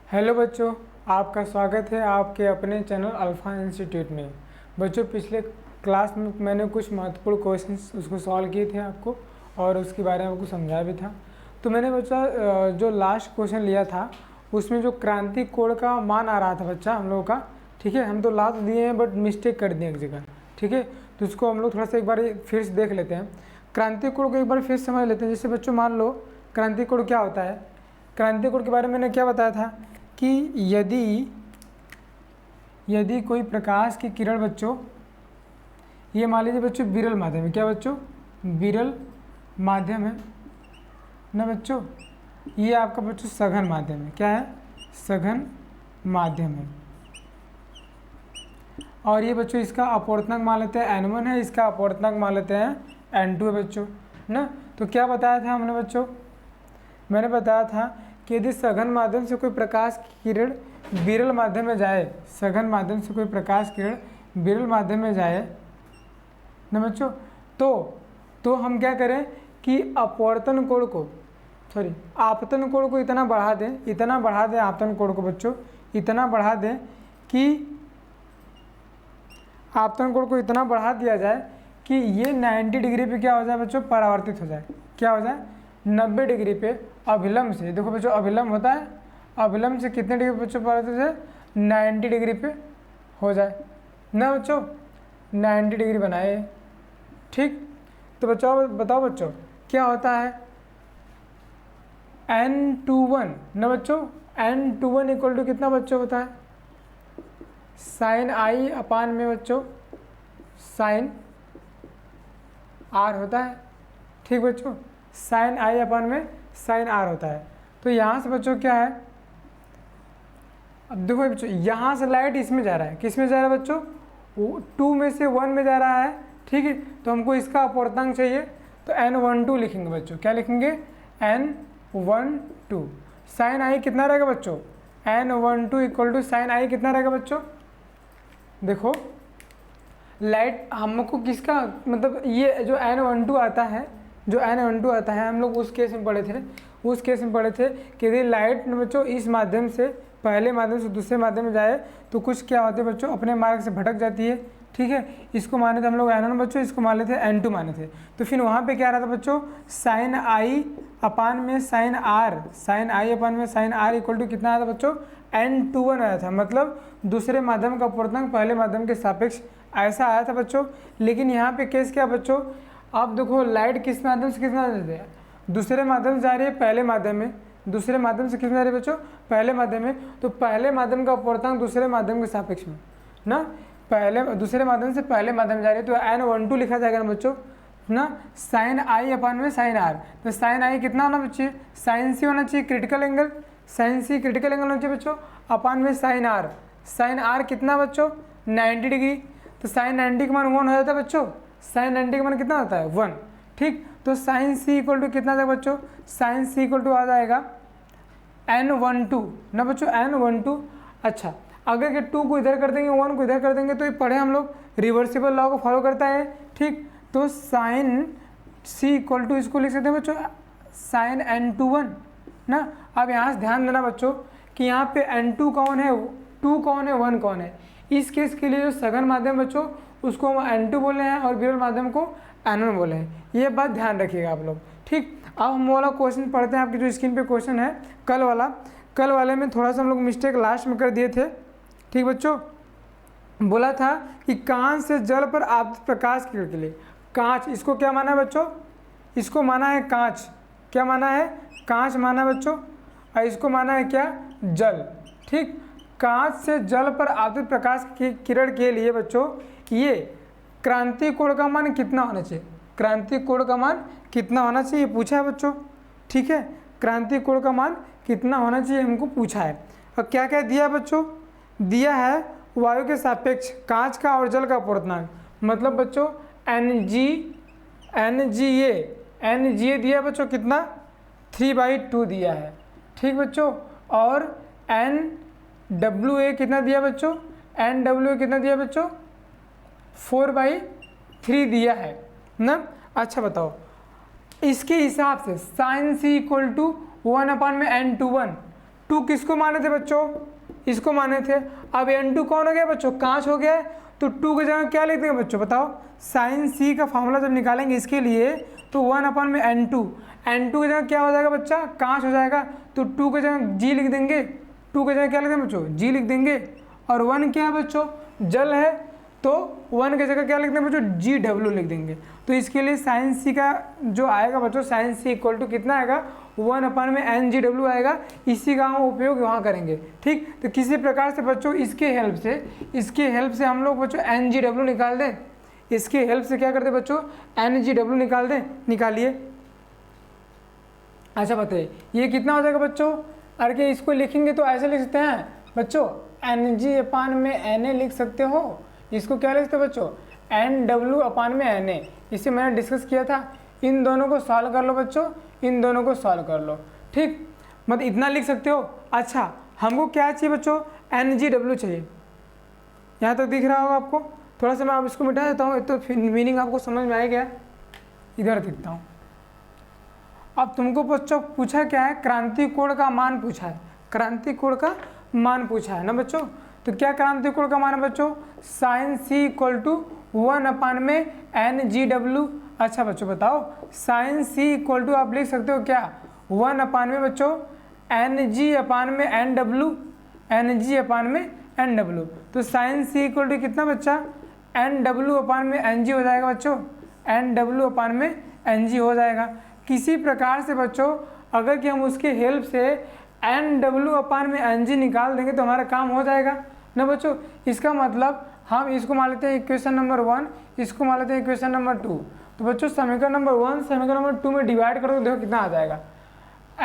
Hello बच्चों, आपका स्वागत है आपके अपने चैनल अल्फ़ा इंस्टीट्यूट में। बच्चों, पिछले क्लास में मैंने कुछ महत्वपूर्ण क्वेश्चंस उसको सॉल्व किए थे आपको और उसके बारे में आपको समझाया भी था। तो मैंने बच्चा जो लास्ट क्वेश्चन लिया था उसमें जो क्रांति कोण का मान आ रहा था बच्चा हम लोगों का, ठीक है। हम तो ला तो दिए हैं बट मिस्टेक कर दिए एक जगह, ठीक है। तो उसको हम लोग थोड़ा सा एक बार फिर से देख लेते हैं। क्रांति कोण को एक बार फिर समझ लेते हैं। जैसे बच्चों मान लो क्रांति कोण क्या होता है। क्रांति कोण के बारे में मैंने क्या बताया था कि यदि कोई प्रकाश की किरण बच्चों, ये मान लीजिए बच्चों विरल माध्यम है, क्या बच्चों विरल माध्यम है ना बच्चों। ये आपका बच्चों सघन माध्यम है, क्या है सघन माध्यम है। और ये बच्चों इसका अपवर्तनांक मान लेते हैं n1 है, इसका अपवर्तनांक मान लेते हैं n2 है बच्चों ना। तो क्या बताया था हमने बच्चों, मैंने बताया था कि यदि सघन माध्यम से कोई प्रकाश की किरण विरल माध्यम में जाए, सघन माध्यम से कोई प्रकाश किरण विरल माध्यम में जाए ना बच्चों, तो हम क्या करें कि अपवर्तन कोण को आपतन कोण को इतना बढ़ा दें आपतन कोण को बच्चों इतना बढ़ा दें कि आपतन कोण को इतना बढ़ा दिया जाए कि ये 90 डिग्री पे क्या हो जाए बच्चों परावर्तित हो जाए। क्या हो जाए 90 डिग्री पे अभिलंब से। देखो बच्चों अभिलंब होता है, अभिलंब से कितने डिग्री बच्चों परावर्तित हो जाए 90 डिग्री पे हो जाए ना बच्चों, 90 डिग्री बनाए, ठीक। तो बच्चों बताओ बच्चों क्या होता है n21 ना बच्चों, n21 इक्वल टू कितना बच्चों होता है साइन आई अपान में बच्चों साइन आर होता है, ठीक बच्चों। साइन आई अपान में साइन आर होता है। तो यहाँ से बच्चों क्या है, अब देखो बच्चों यहाँ से लाइट इसमें जा रहा है, किस में जा रहा है बच्चों 2 में से 1 में जा रहा है, ठीक है। तो हमको इसका अपवर्तनांक चाहिए तो n12 लिखेंगे बच्चों, क्या लिखेंगे n12। साइन आई कितना रहेगा बच्चों n12 इक्वल टू साइन आई कितना रहेगा बच्चों। देखो लाइट हमको किसका मतलब ये जो n12 आता है, जो n12 आता है हम लोग उस केस में पढ़े थे कि यदि लाइट बच्चों इस माध्यम से पहले माध्यम से दूसरे माध्यम में जाए तो कुछ क्या होते हैं बच्चों अपने मार्ग से भटक जाती है, ठीक है। इसको माने थे हम लोग n1 बच्चों, इसको मान लेते हैं n2 माने थे। तो फिर वहाँ पे क्या रहा था बच्चों साइन आई अपान में साइन आर इक्वल टू कितना आया था बच्चों n21 आया था। मतलब दूसरे माध्यम का अपवर्तनांक पहले माध्यम के सापेक्ष ऐसा आया था बच्चों। लेकिन यहाँ पे केस क्या बच्चों, अब देखो लाइट किस माध्यम से दूसरे माध्यम से जा रही है पहले माध्यम में, दूसरे माध्यम से किस में जा रही है बच्चों पहले माध्यम में। तो पहले माध्यम का अपवर्तनांक दूसरे माध्यम के सापेक्ष में ना, दूसरे माध्यम से पहले माध्यम जा रही है तो n12 लिखा जाएगा ना बच्चों ना साइन आई अपान में साइन आर। तो साइन आई कितना होना बच्चे साइन सी होना चाहिए क्रिटिकल एंगल, साइन सी क्रिटिकल एंगल होना चाहिए बच्चों अपान में साइन आर कितना बच्चों 90 डिग्री। तो साइन 90 का मान 1 हो जाता है बच्चों, साइन 90 का मान कितना होता है 1, ठीक। तो साइन सी इक्वल टू कितना था बच्चों, साइन सी इक्वल टू आ जाएगा n12 ना बच्चों n12। अच्छा अगर के 2 को इधर कर देंगे 1 को इधर कर देंगे तो ये पढ़े हम लोग रिवर्सिबल लॉ को फॉलो करता है, ठीक। तो साइन सी इक्वल टू इसको लिख सकते हैं बच्चों साइन n21 ना। अब यहाँ से ध्यान देना बच्चों कि यहाँ पे n2 कौन है 2 कौन है 1 कौन है। इस केस के लिए जो सघन माध्यम बच्चों उसको हम n2 बोले हैं और विरल माध्यम को n1 बोले हैं, ये बात ध्यान रखिएगा आप लोग, ठीक। अब हम वाला क्वेश्चन पढ़ते हैं। आपकी जो स्क्रीन पे क्वेश्चन है कल वाले में थोड़ा सा हम लोग मिस्टेक लास्ट में कर दिए थे, ठीक बच्चों। बोला था कि कांच से जल पर आपतित प्रकाश किरण के लिए कांच, इसको क्या माना है बच्चों, इसको माना है कांच, क्या माना है कांच माना है बच्चों, और इसको माना है क्या जल, ठीक। कांच से जल पर आपतित प्रकाश की किरण के लिए बच्चों ये क्रांति कोण का मान कितना होना चाहिए, क्रांति कोण का मान कितना होना चाहिए पूछा है बच्चों, ठीक है। क्रांति कोण का मान कितना होना चाहिए हमको पूछा है। और क्या क्या दिया बच्चों, दिया है वायु के सापेक्ष कांच का और जल का अपवर्तनांक, मतलब बच्चों NGA दिया बच्चों कितना 3/2 दिया है, ठीक बच्चों। और NWA कितना दिया बच्चों, NWA कितना दिया बच्चों 4/3 दिया है ना। अच्छा बताओ इसके हिसाब से sign C equal to 1 upon में n21 2 किसको माने थे बच्चों, इसको माने थे। अब N2 कौन हो गया बच्चों, कांच हो गया, तो 2 की जगह क्या लिख देंगे बच्चों बताओ, साइन सी का फॉर्मूला जब निकालेंगे इसके लिए तो 1/N2, N2 की जगह क्या हो जाएगा बच्चा, कांच हो जाएगा, तो 2 की जगह जी लिख देंगे, 2 की जगह क्या लिख देंगे बच्चों, जी लिख देंगे, और 1 क्या है बच्चों, जल है, तो 1 की जगह क्या लिख देंगे बच्चों, GW लिख देंगे। तो इसके लिए साइन सी का जो आएगा बच्चों, साइन सी इक्वल टू कितना आएगा, 1/NGW आएगा। इसी का हम उपयोग यहाँ करेंगे, ठीक। तो किसी प्रकार से बच्चों इसके हेल्प से हम लोग बच्चों NGW निकाल दें, इसके हेल्प से क्या करते बच्चों, NGW निकाल दें, निकालिए। अच्छा बताइए ये कितना हो जाएगा बच्चों, अरे कि इसको लिखेंगे तो ऐसे लिख सकते हैं बच्चों, NG/Na लिख सकते हो, इसको क्या लिख सकते हो बच्चों, NW/Na। इसे मैंने डिस्कस किया था, इन दोनों को सॉल्व कर लो बच्चों, इन दोनों को सॉल्व कर लो, ठीक, मतलब इतना लिख सकते हो। अच्छा हमको क्या चाहिए बच्चों, NGW चाहिए, यहाँ तक दिख रहा होगा आपको, थोड़ा सा मैं आप इसको मिटा देता हूँ तो फिर मीनिंग आपको समझ में आ गया। इधर दिखता हूँ। अब तुमको बच्चों पूछा क्या है, क्रांति कोण का मान पूछा है, क्रांति कोण का मान पूछा है ना बच्चों। तो क्या क्रांति कोण का मान है बच्चों, sign C equal to 1/NGW। अच्छा बच्चों बताओ, साइन सी इक्वल टू आप लिख सकते हो क्या, 1/ बच्चों NG/NW, NG/NW। तो साइन सी इक्वल टू कितना बच्चा, NW/NG हो जाएगा बच्चों, NW/NG हो जाएगा। किसी प्रकार से बच्चों अगर कि हम उसके हेल्प से NW/NG निकाल देंगे तो हमारा काम हो जाएगा ना बच्चों। इसका मतलब हम इसको मान लेते हैं इक्वेशन नंबर 1, इसको मान लेते हैं इक्वेशन नंबर 2। तो बच्चों समीकरण नंबर 1 समीकरण नंबर 2 में डिवाइड करो तो देखो कितना आ जाएगा,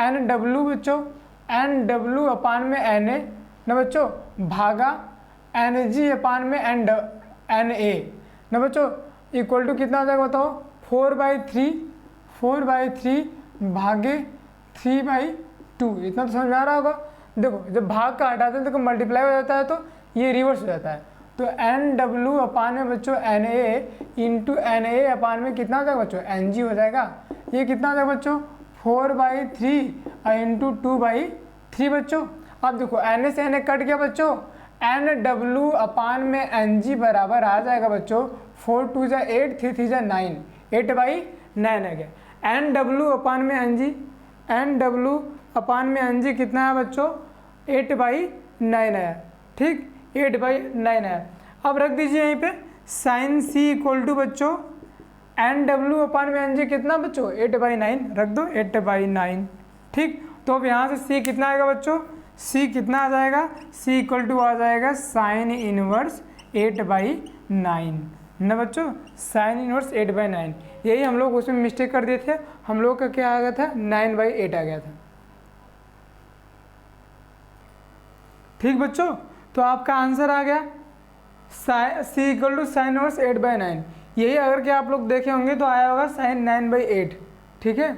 NW बच्चों NW/Na ना बच्चों भागा NG/Na ना बच्चों इक्वल टू कितना आ जाएगा बताओ, 4/3 भागे 3/2। इतना तो समझ में आ रहा होगा। देखो जब भाग का हटाते हैं तो मल्टीप्लाई हो जाता है तो ये रिवर्स हो जाता है, तो NW/ बच्चों Na इंटू Na/ में कितना आ जाएगा बच्चों, Ng हो जाएगा। ये कितना आ जाएगा बच्चों, 4/3 इंटू 2/3 बच्चों। अब देखो Na से Na कट गया बच्चों, NW/Ng बराबर आ जाएगा बच्चों 4 2 जा 8 3 3 जा 9, 8/9 आ गया। NW/Ng कितना है बच्चों, 8/9 आया, ठीक 8/9 आया। अब रख दीजिए यहीं पे साइन सी इक्वल टू बच्चों NW/Ng कितना बच्चों, 8/9 रख दो, 8/9, ठीक। तो अब यहाँ से C कितना आएगा बच्चों, C कितना आ जाएगा, C इक्वल टू आ जाएगा साइन इनवर्स 8/9 ना बच्चों, साइन इनवर्स 8/9। यही हम लोग उसमें मिस्टेक कर दिए थे, हम लोग का क्या आ गया था, 9/8 आ गया था, ठीक बच्चों। तो आपका आंसर आ गया C equal to sine inverse 8/9। यही अगर कि आप लोग देखे होंगे तो आया होगा साइन 9/8, ठीक है।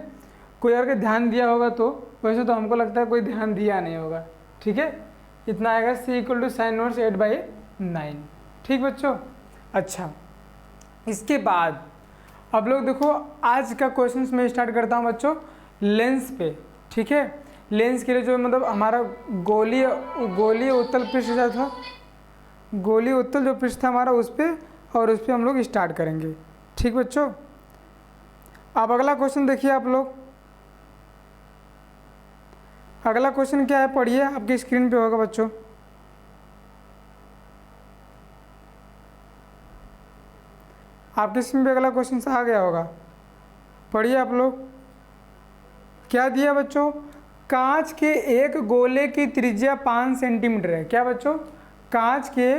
कोई अगर ध्यान दिया होगा तो, वैसे तो हमको लगता है कोई ध्यान दिया नहीं होगा, ठीक है। इतना आएगा C equal to sine inverse 8/9, ठीक बच्चों। अच्छा इसके बाद अब लोग देखो आज का क्वेश्चन मैं स्टार्ट करता हूँ बच्चों लेंस पे, ठीक है। लेंस के लिए जो मतलब हमारा गोलीय उत्तल पृष्ठ था, गोलीय उत्तल जो पृष्ठ था हमारा उस पर, और उस पर हम लोग स्टार्ट करेंगे, ठीक बच्चों। अब अगला क्वेश्चन देखिए आप लोग, अगला क्वेश्चन क्या है पढ़िए, आपकी स्क्रीन पे होगा बच्चों। आपकी स्क्रीन पे अगला क्वेश्चन आ गया होगा, पढ़िए आप लोग। क्या दिया बच्चों, कांच के एक गोले की त्रिज्या 5 सेंटीमीटर है। क्या बच्चों, कांच के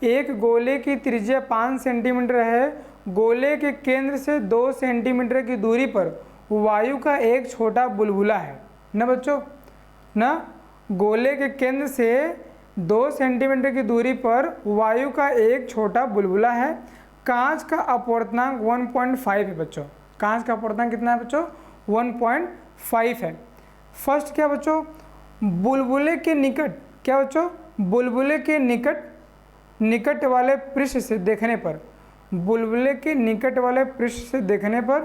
एक गोले की त्रिज्या 5 सेंटीमीटर है। गोले के केंद्र से 2 सेंटीमीटर की दूरी पर वायु का एक छोटा बुलबुला है ना बच्चों, ना गोले के केंद्र से 2 सेंटीमीटर की दूरी पर वायु का एक छोटा बुलबुला है। कांच का अपवर्तनांक 1.5 है बच्चों, कांच का अपवर्तनांक कितना है बच्चों, 1.5 है। फर्स्ट क्या बच्चों, बुलबुले के निकट, क्या बच्चों, बुलबुले के निकट वाले पृष्ठ से देखने पर, बुलबुले के निकट वाले पृष्ठ से देखने पर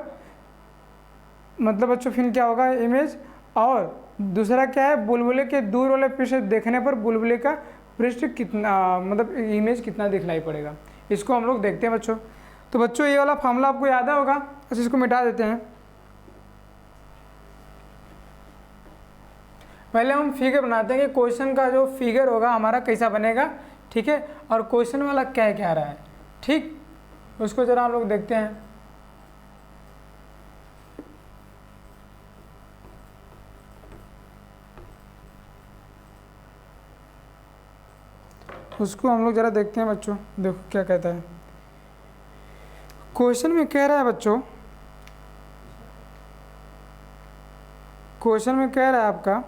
मतलब बच्चों फिर क्या होगा इमेज, और दूसरा क्या है, बुलबुले के दूर वाले पृष्ठ देखने पर बुलबुले का पृष्ठ कितना मतलब इमेज कितना दिखलाई पड़ेगा, इसको हम लोग देखते हैं बच्चों। तो बच्चों ये वाला फॉर्मूला आपको याद होगा, अच्छा इसको मिटा देते हैं। पहले हम फिगर बनाते हैं कि क्वेश्चन का जो फिगर होगा हमारा कैसा बनेगा, ठीक है, और क्वेश्चन वाला क्या कह रहा है, ठीक, उसको जरा हम लोग देखते हैं। उसको हम लोग ज़रा देखते हैं बच्चों, देखो क्या कहता है। क्वेश्चन में कह रहा है बच्चों, क्वेश्चन में कह रहा है आपका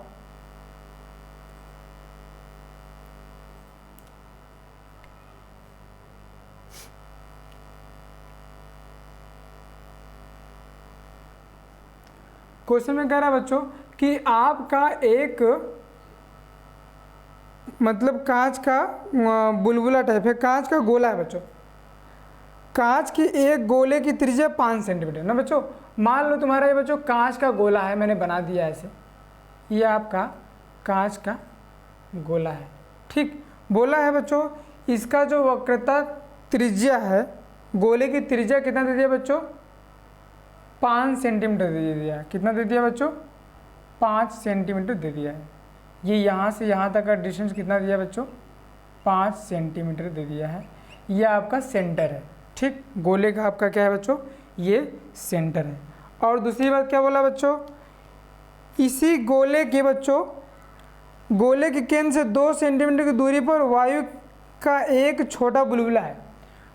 क्वेश्चन में कह रहा है बच्चों कि आपका एक मतलब कांच का बुलबुला टाइप है, कांच का गोला है बच्चों, कांच की एक गोले की त्रिज्या 5 सेंटीमीटर ना बच्चों। मान लो तुम्हारा ये बच्चों कांच का गोला है, मैंने बना दिया ऐसे, ये आपका कांच का गोला है, ठीक, बोला है बच्चों इसका जो वक्रता त्रिज्या है, गोले की त्रिज्या कितना दे दिया बच्चों, 5 सेंटीमीटर दे दिया। कितना दे दिया बच्चों, 5 सेंटीमीटर दे दिया है। ये यहाँ से यहाँ तक का डिस्टेंस कितना दिया बच्चों, 5 सेंटीमीटर दे दिया है। ये आपका सेंटर है, ठीक, गोले का आपका क्या है बच्चों, ये सेंटर है। और दूसरी बात क्या बोला बच्चों, इसी गोले के बच्चों, गोले के केंद्र से 2 सेंटीमीटर की दूरी पर वायु का एक छोटा बुलबुला है।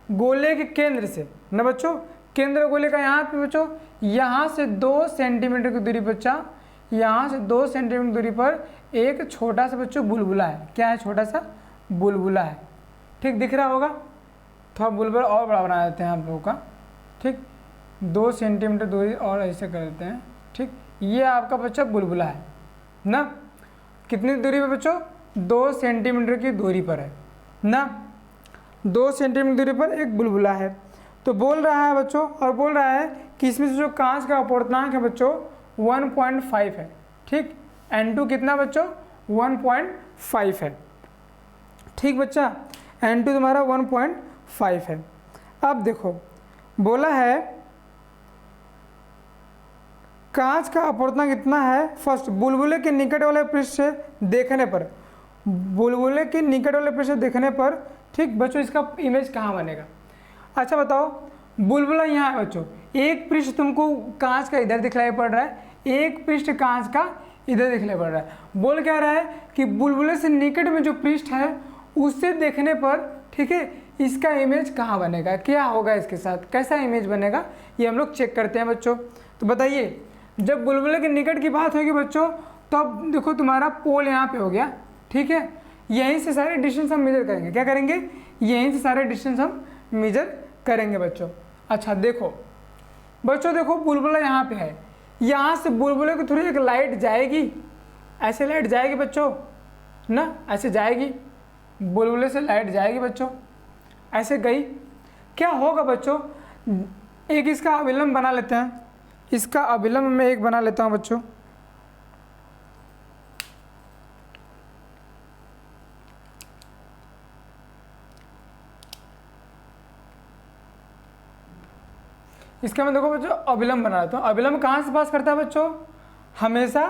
गोले के केंद्र से ना बच्चों, केंद्र गोले का यहाँ पे बच्चों, यहाँ से 2 सेंटीमीटर की दूरी बच्चा, यहाँ से 2 सेंटीमीटर दूरी पर एक छोटा सा बच्चों बुलबुला है। क्या है, छोटा सा बुलबुला है, ठीक, दिख रहा होगा। थोड़ा बुलबुला और बड़ा बना देते हैं आप लोगों का, ठीक, 2 सेंटीमीटर दूरी और ऐसे कर देते हैं, ठीक, ये आपका बच्चा बुलबुला है ना। कितनी दूरी पर बच्चों, 2 सेंटीमीटर की दूरी पर है ना, 2 सेंटीमीटर दूरी पर एक बुलबुला है। तो बोल रहा है बच्चों, और बोल रहा है कि इसमें से जो कांच का अपवर्तनांक है बच्चों 1.5 है, ठीक, N2 कितना बच्चों, 1.5 है, ठीक बच्चा, N2 तुम्हारा 1.5 है। अब देखो बोला है कांच का अपवर्तनांक कितना है, फर्स्ट बुलबुले के निकट वाले पृष्ठ से देखने पर, बुलबुले के निकट वाले पृष्ठ से देखने पर, ठीक बच्चों, इसका इमेज कहाँ बनेगा। अच्छा बताओ, बुलबुला यहाँ है बच्चों, एक पृष्ठ तुमको कांच का इधर दिखलाई पड़ रहा है, एक पृष्ठ कांच का इधर दिखलाई पड़ रहा है। बोल क्या रहा है कि बुलबुले से निकट में जो पृष्ठ है उससे देखने पर, ठीक है, इसका इमेज कहाँ बनेगा, क्या होगा इसके साथ, कैसा इमेज बनेगा, ये हम लोग चेक करते हैं बच्चों। तो बताइए, जब बुलबुले के निकट की बात होगी बच्चों, तो अब देखो तुम्हारा पोल यहाँ पे हो गया, ठीक है, यहीं से सारे डिस्टेंस हम मेजर करेंगे। क्या करेंगे, यहीं से सारे डिस्टेंस हम मेजर करेंगे बच्चों। अच्छा देखो बच्चों, देखो बुलबुला यहाँ पे है, यहाँ से बुलबुले की थोड़ी एक लाइट जाएगी, ऐसे लाइट जाएगी बच्चों ना, ऐसे जाएगी, बुलबुले से लाइट जाएगी बच्चों, ऐसे गई, क्या होगा बच्चों, एक इसका अभिलंब बना लेते हैं, इसका अभिलंब मैं एक बना लेता हूँ बच्चों। इसका मैं देखो बच्चों अभिलंब बना लेता हूँ। अभिलंब कहाँ से पास करता है बच्चों, हमेशा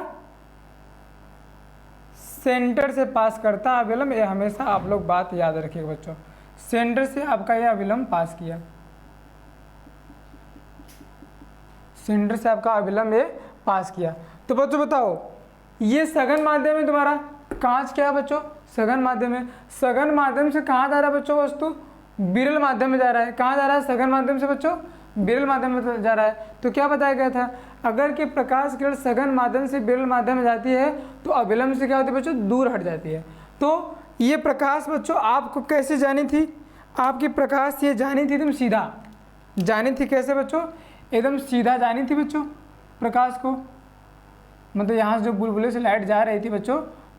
सेंटर से पास करता है अभिलंब, ये हमेशा आप लोग बात याद रखिएगा बच्चों, सेंटर से आपका यह अभिलंब पास किया, सेंटर से आपका अभिलंब ये पास किया। तो बच्चों बताओ, ये सघन माध्यम है तुम्हारा, कांच क्या है बच्चों, सघन माध्यम है, सघन माध्यम से कहाँ जा रहा है बच्चों वस्तु, विरल माध्यम में जा रहा है। कहाँ जा रहा है, सघन माध्यम से बच्चों विरल माध्यम में जा रहा है। तो क्या बताया गया था, अगर कि प्रकाश किरण सघन माध्यम से विरल माध्यम में जाती है तो अभिलंब से क्या होती है बच्चों, दूर हट जाती है। तो ये प्रकाश बच्चों आपको कैसे जानी थी, आपकी प्रकाश ये जानी थी एकदम सीधा, जानी थी कैसे बच्चों, एकदम सीधा जानी थी बच्चों प्रकाश को, मतलब यहाँ से जो बुलबुले से लाइट जा रही थी बच्चों,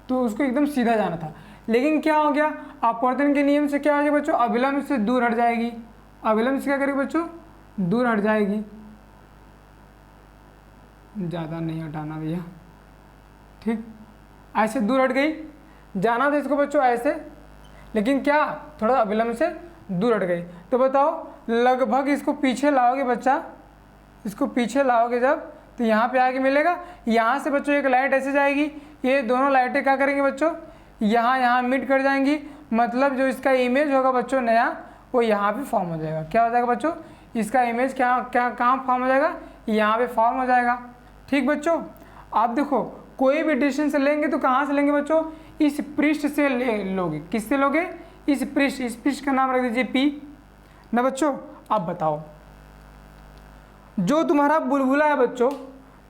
तो उसको एकदम सीधा जाना था। लेकिन क्या हो गया, अपवर्तन के नियम से क्या हो गया बच्चों, अभिलंब से दूर हट जाएगी, अभिलंब से क्या करेगी बच्चों, दूर हट जाएगी। ज़्यादा नहीं हटाना भैया, ठीक, ऐसे दूर हट गई, जाना था इसको बच्चों ऐसे, लेकिन क्या थोड़ा अविलंब से दूर हट गई। तो बताओ लगभग इसको पीछे लाओगे बच्चा, इसको पीछे लाओगे जब, तो यहाँ पे आके मिलेगा। यहाँ से बच्चों एक लाइट ऐसे जाएगी, ये दोनों लाइटें क्या करेंगे बच्चों, यहाँ मीट कर जाएंगी, मतलब जो इसका इमेज होगा बच्चों नया, वो यहाँ पे फॉर्म हो जाएगा। क्या हो जाएगा बच्चों, इसका इमेज कहाँ फॉर्म हो जाएगा, यहाँ पे फॉर्म हो जाएगा। ठीक बच्चों, आप देखो कोई भी डिस्टेंस लेंगे तो कहाँ से लेंगे बच्चों, इस पृष्ठ से लोगे। किससे लोगे, इस पृष्ठ का नाम रख दीजिए P ना बच्चों। अब बताओ जो तुम्हारा बुलबुला है बच्चों,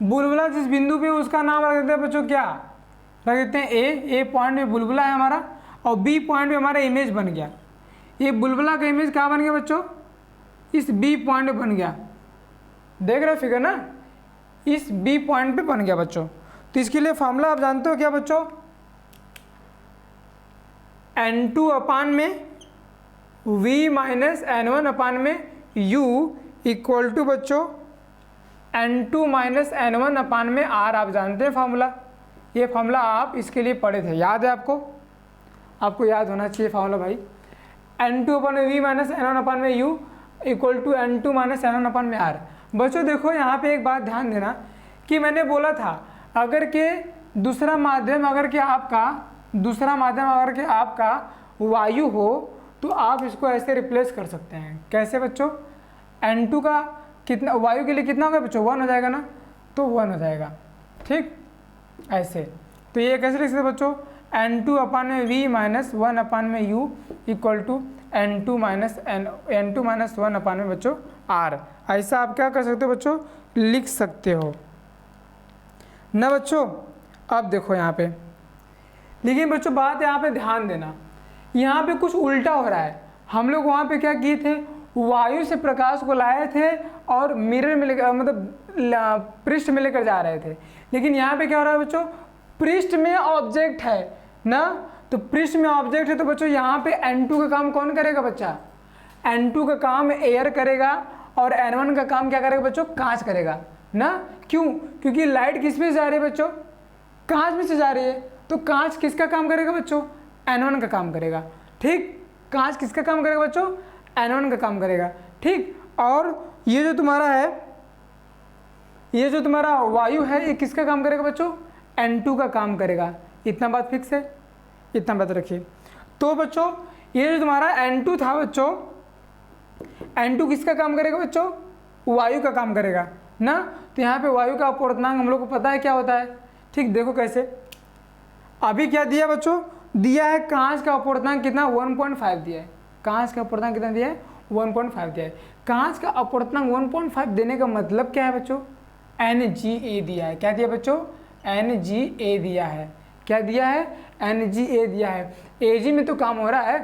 बुलबुला जिस बिंदु पे उसका नाम रख देते हैं बच्चों, क्या रख देते हैं ए पॉइंट में बुलबुला है हमारा, और बी पॉइंट पे हमारा इमेज बन गया। ये बुलबुला का इमेज कहाँ बन गया बच्चों, इस बी पॉइंट पे बन गया। देख रहे हो फिगर ना, इस बी पॉइंट पे बन गया बच्चों। तो इसके लिए फॉर्मूला आप जानते हो क्या बच्चों, N2 अपान में V माइनस N1 अपान में U इक्वल टू बच्चों N2 माइनस N1 अपान में R। आप जानते हैं फॉर्मूला, ये फॉर्मूला आप इसके लिए पढ़े थे, याद है आपको, आपको याद होना चाहिए फॉर्मूला भाई। N2 अपान में V माइनस N1 अपान में U equal to N2 minus N1 upon में R। बच्चों देखो यहाँ पे एक बात ध्यान देना कि मैंने बोला था अगर के दूसरा माध्यम अगर के आपका वायु हो तो आप इसको ऐसे रिप्लेस कर सकते हैं। कैसे बच्चों, N2 का कितना, वायु के लिए कितना होगा बच्चों, 1 हो जाएगा ना, तो 1 हो जाएगा। ठीक, ऐसे। तो ये कैसे लिख सकते बच्चों, N2 अपान में V माइनस 1 अपान में U equal to N2 minus 1 upon में बच्चों R। ऐसा आप क्या कर सकते हो बच्चों, लिख सकते हो ना बच्चों। अब देखो यहाँ पे, लेकिन बच्चों बात यहाँ पे ध्यान देना, यहाँ पे कुछ उल्टा हो रहा है। हम लोग वहाँ पे क्या किए थे, वायु से प्रकाश को लाए थे और मिरर में लेकर, मतलब पृष्ठ में लेकर जा रहे थे, लेकिन यहाँ पे क्या हो रहा है बच्चों, पृष्ठ में ऑब्जेक्ट है ना, तो पृष्ठ में ऑब्जेक्ट है तो बच्चों यहाँ पे N2 का काम कौन करेगा बच्चा, N2 का काम एयर करेगा और N1 का काम क्या करेगा बच्चों, कांच करेगा ना। क्यों, क्योंकि लाइट किस में से जा रही है बच्चों, कांच में से जा रही है, तो कांच किसका काम करेगा बच्चों, N1 का काम करेगा। ठीक, कांच किसका काम करेगा बच्चों, N1 का काम करेगा। ठीक, और ये जो तुम्हारा है, ये जो तुम्हारा वायु है, ये किसका काम करेगा बच्चों, N2 का काम करेगा। इतना बात फिक्स है, इतना बात रखिए। तो बच्चों ये जो तुम्हारा N2 था बच्चों, N2 किसका काम करेगा बच्चों, वायु का काम करेगा ना। तो यहाँ पे वायु का अपवर्तनांक हम लोग को पता है क्या होता है। ठीक, देखो कैसे, अभी क्या दिया बच्चों, दिया है कांच का अपवर्तनांक कितना, 1.5 दिया है। कांच का अपवर्तनांक कितना दिया है, 1.5 दिया है। कांच का अपवर्तनांक 1.5 देने का मतलब क्या है बच्चों, NGA दिया है। क्या दिया बच्चों, NGA दिया है। क्या दिया है, NGA दिया है। AG में तो काम हो रहा है,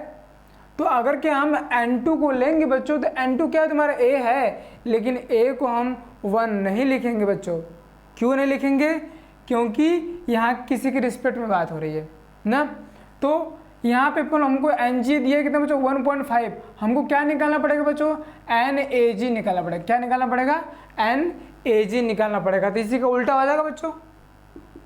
तो अगर क्या हम N2 को लेंगे बच्चों, तो N2 क्या है तुम्हारा A है, लेकिन A को हम 1 नहीं लिखेंगे बच्चों। क्यों नहीं लिखेंगे, क्योंकि यहाँ किसी के रिस्पेक्ट में बात हो रही है ना। तो यहाँ पे हमको NG दिया कितना बच्चों, 1.5। हमको क्या निकालना पड़ेगा बच्चों, NAG निकालना पड़ेगा। क्या निकालना पड़ेगा, NAG निकालना पड़ेगा। तो इसी का उल्टा हो जाएगा बच्चों,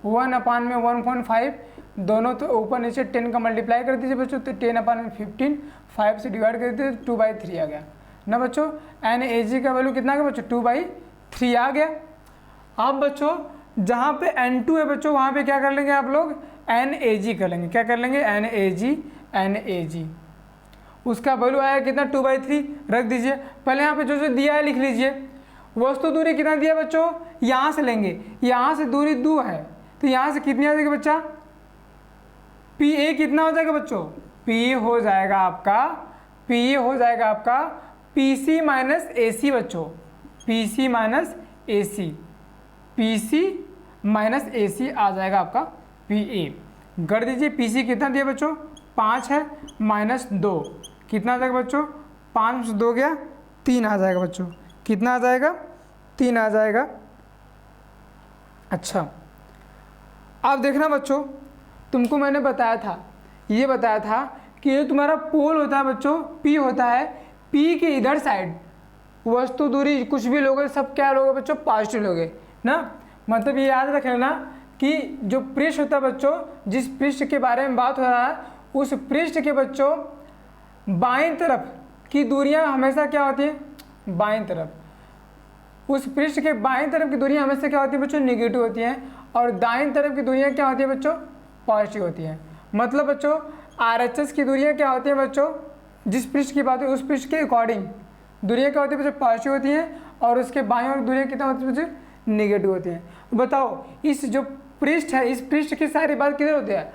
1 अपान में 1.5, दोनों तो ऊपर नीचे 10 का मल्टीप्लाई कर दीजिए बच्चों, तो 10 अपान में 15, 5 से डिवाइड कर दीजिए, 2/3 आ गया ना बच्चों। NAG का वैल्यू कितना आ गया बच्चों, 2/3 आ गया। अब बच्चों जहाँ पे N2 है बच्चों, वहाँ पे क्या कर लेंगे आप लोग, NAG कर लेंगे। क्या कर लेंगे, NAG। उसका वैल्यू आया कितना, 2/3 रख दीजिए। पहले यहाँ पे जो जो दिया है लिख लीजिए। वस्तु दूरी कितना दिया बच्चों, यहाँ से लेंगे, यहाँ से दूरी 2 है, तो यहाँ से कितनी आ जाएगी बच्चा, PA कितना हो जाएगा बच्चों, PA हो जाएगा आपका PC माइनस AC बच्चों, PC माइनस AC आ जाएगा आपका PA। कर दीजिए, PC कितना दिया बच्चों, 5 है, माइनस 2 कितना आ जाएगा बच्चों, 5 से 2 गया 3 आ जाएगा बच्चों। कितना आ जाएगा, 3 आ जाएगा। अच्छा, अब देखना बच्चों, तुमको मैंने बताया था, ये बताया था कि ये तुम्हारा पोल होता है बच्चों, P होता है, P के इधर साइड वस्तु दूरी कुछ भी लोगे, सब क्या लोगे बच्चों, पॉजिटिव लोगे ना। मतलब ये याद रख लेना कि जो पृष्ठ होता है बच्चों, जिस पृष्ठ के बारे में बात हो रहा है, उस पृष्ठ के बच्चों बाईं तरफ की दूरियां हमेशा क्या होती है, बाईं तरफ, उस पृष्ठ के बाईं तरफ की दूरियां हमेशा क्या होती है बच्चों, निगेटिव होती हैं, और दाईं तरफ की दूरियां क्या होती है बच्चों, पॉजिटिव होती हैं। मतलब बच्चों RHS की दूरियां क्या होती हैं बच्चों, जिस पृष्ठ की बात है उस पृष्ठ के अकॉर्डिंग दूरियां क्या होती है बच्चों, पॉजिटिव होती हैं, और उसके बाईं ओर दूरियां कितना होती है बच्चों, निगेटिव होती हैं। बताओ इस जो पृष्ठ है, इस पृष्ठ की सारी बात किधर होती है,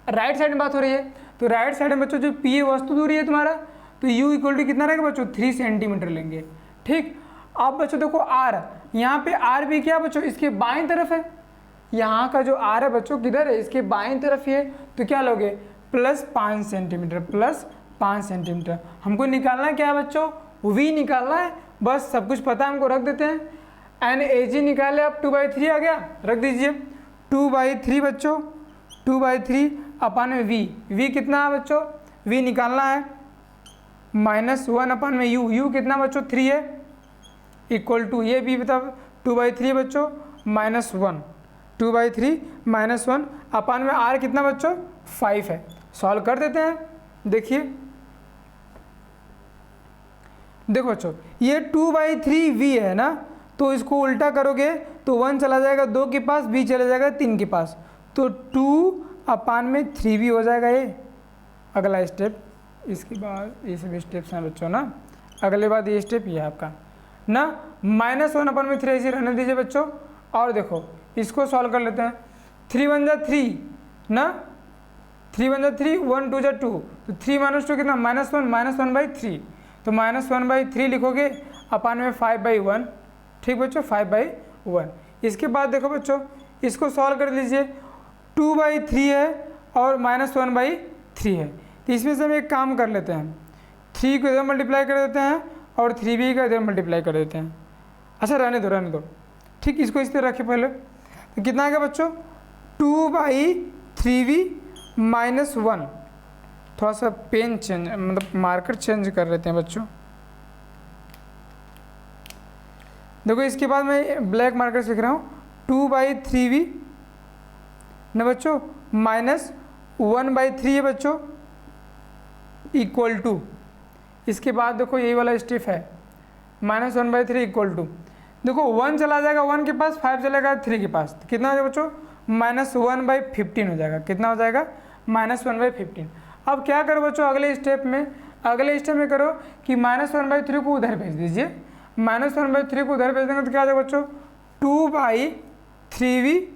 राइट साइड में बात हो रही है। तो राइट साइड में बच्चों जो पी वस्तु दूरी है तुम्हारा, तो u इक्वल टू कितना रहेगा बच्चों, 3 सेंटीमीटर लेंगे। ठीक, अब बच्चों देखो r, यहाँ पे r भी क्या बच्चों, इसके बाईं तरफ है, यहाँ का जो r है बच्चों किधर है, इसके बाईं तरफ ही है, तो क्या लोगे, +5 सेंटीमीटर, +5 सेंटीमीटर। हमको निकालना क्या है बच्चों, v निकालना है, बस सब कुछ पता है हमको, रख देते हैं। NAG निकाले, अब 2/3 आ गया, रख दीजिए 2/3 बच्चों, 2/3 अपन में v कितना है बच्चों, v निकालना है, -1 अपन में u कितना बच्चों, 3 है, इक्वल टू ये भी मतलब 2/3 बच्चों, -1, 2/3 -1 अपन में r कितना बच्चों, 5 है। सॉल्व कर देते हैं, देखिए देखो बच्चों ये 2/3 v है ना, तो इसको उल्टा करोगे तो 1 चला जाएगा 2 के पास, v चला जाएगा 3 के पास, तो 2/3v हो जाएगा ये अगला स्टेप। इसके बाद ये सब स्टेप्स हैं बच्चों ना, अगले बाद ये स्टेप ये है आपका ना, -1/3 ऐसे रहने दीजिए बच्चों। और देखो इसको सॉल्व कर लेते हैं, 3 1 जा 3 ना, 3 1 जा 3, 1 2 जा 2, तो 3 - 2 कितना, -1/3, तो -1/3 लिखोगे, अपन में 5/1, ठीक बच्चों, 5/1। इसके बाद देखो बच्चों इसको सॉल्व कर लीजिए, 2/3 है और -1/3 है, तो इसमें से हम एक काम कर लेते हैं, 3 को इधर मल्टीप्लाई कर देते हैं और 3b का इधर मल्टीप्लाई कर देते हैं। अच्छा रहने दो, ठीक, इसको इस तरह रखें पहले, तो कितना आ गया बच्चों, 2/3v -1, थोड़ा सा पेन चेंज मतलब मार्कर चेंज कर लेते हैं बच्चों। देखो इसके बाद मैं ब्लैक मार्कर से लिख रहा हूँ, 2/3v ना बच्चों, -1/3 है बच्चों, इक्वल टू, इसके बाद देखो यही वाला स्टेप है, -1/3 इक्वल टू, देखो 1 चला जाएगा 1 के पास, 5 चलेगा 3 के पास, तो कितना हो जाएगा बच्चों, -1/15 हो जाएगा, कितना हो जाएगा, -1/15। अब क्या करो बच्चों, अगले स्टेप में करो कि -1/3 को उधर भेज दीजिए, -1/3 को उधर भेज देंगे तो क्या आ जाएगा बच्चों, 2/3v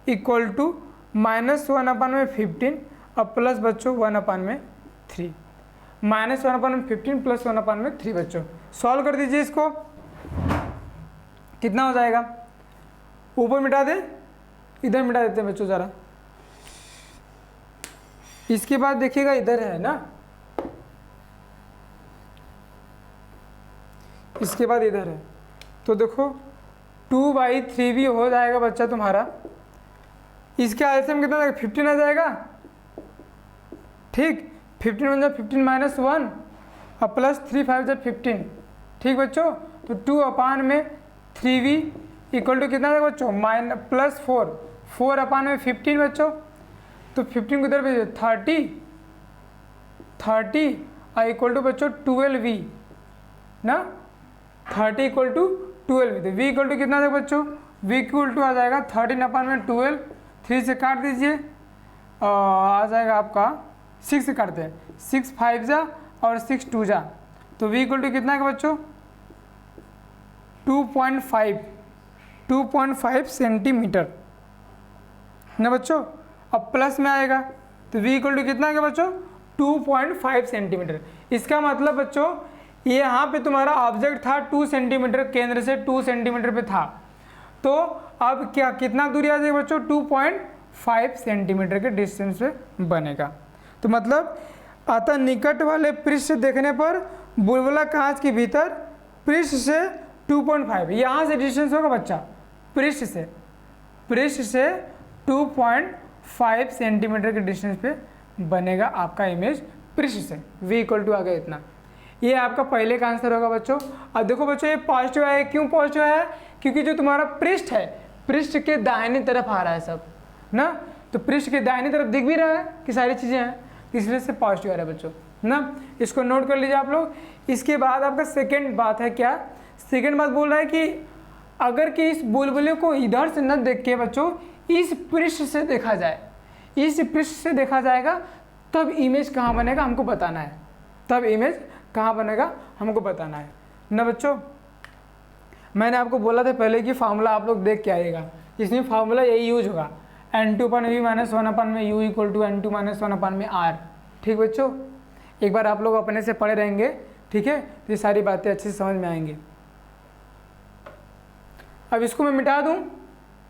इक्वल टू -1/15 और प्लस बच्चों 1/3, -1/15 प्लस 1/3 बच्चों। सॉल्व कर दीजिए इसको, कितना हो जाएगा, ऊपर मिटा दे, इधर मिटा देते हैं बच्चों ज़रा। इसके बाद देखिएगा इधर है ना, इसके बाद इधर है, तो देखो 2/3v हो जाएगा बच्चा तुम्हारा, इसके एलसीएम कितना जाएगा, 15 आ जाएगा, ठीक, 15 1 15 -1 और प्लस 3 5 15, ठीक बच्चों, तो 2/3v इक्वल टू कितना जाएगा बच्चों, +4/15 बच्चों, तो 15 को इधर भेजिए, 30 और इक्वल टू बच्चों 12v ना, 30 इक्वल टू 12v, तो v इक्वल टू कितना जाएगा बच्चों, v इक्वल टू आ जाएगा 13/12, 3 से काट दीजिए, आ जाएगा आपका 6 से काटते हैं, 6 5 जा और 6 2 जा, तो v इक्वल टू कितना है बच्चों, 2.5 सेंटीमीटर ना बच्चों। अब प्लस में आएगा तो v इक्वल टू कितना है बच्चों, 2.5 सेंटीमीटर। इसका मतलब बच्चों ये यहाँ पे तुम्हारा ऑब्जेक्ट था 2 सेंटीमीटर, केंद्र से 2 सेंटीमीटर पे था, तो अब क्या कितना दूरी आ जाएगी बच्चों, 2.5 सेंटीमीटर के डिस्टेंस पे बनेगा। तो मतलब अतः निकट वाले पृष्ठ देखने पर बुलबुला कांच के भीतर पृष्ठ से 2.5, यहाँ से डिस्टेंस होगा बच्चा, पृष्ठ से 2.5 सेंटीमीटर के डिस्टेंस पे बनेगा आपका इमेज पृष्ठ से। v इक्वल टू आ गया इतना, ये आपका पहले का आंसर होगा बच्चों। अब देखो बच्चों ये पॉजिटिव है, क्यों पॉजिटिव है, क्योंकि जो तुम्हारा पृष्ठ है, पृष्ठ के दाहिने तरफ आ रहा है सब, ना, तो पृष्ठ के दाहिनी तरफ दिख भी रहा है कि सारी चीज़ें हैं, इसलिए से पॉजिटिव आ रहा है बच्चों ना। इसको नोट कर लीजिए आप लोग। इसके बाद आपका सेकेंड बात है क्या, सेकेंड बात बोल रहा है कि अगर कि इस बुलबुले को इधर से न देख के बच्चों इस पृष्ठ से देखा जाए, इस पृष्ठ से देखा जाएगा, तब इमेज कहाँ बनेगा हमको बताना है, तब इमेज कहाँ बनेगा हमको बताना है ना बच्चों। मैंने आपको बोला था पहले कि फार्मूला आप लोग देख के आइएगा, इसमें फार्मूला यही यूज होगा, N2/V - 1/U = N2 - 1/R। ठीक बच्चों, एक बार आप लोग अपने से पढ़े रहेंगे, ठीक है, तो ये सारी बातें अच्छे से समझ में आएंगी। अब इसको मैं मिटा दूं,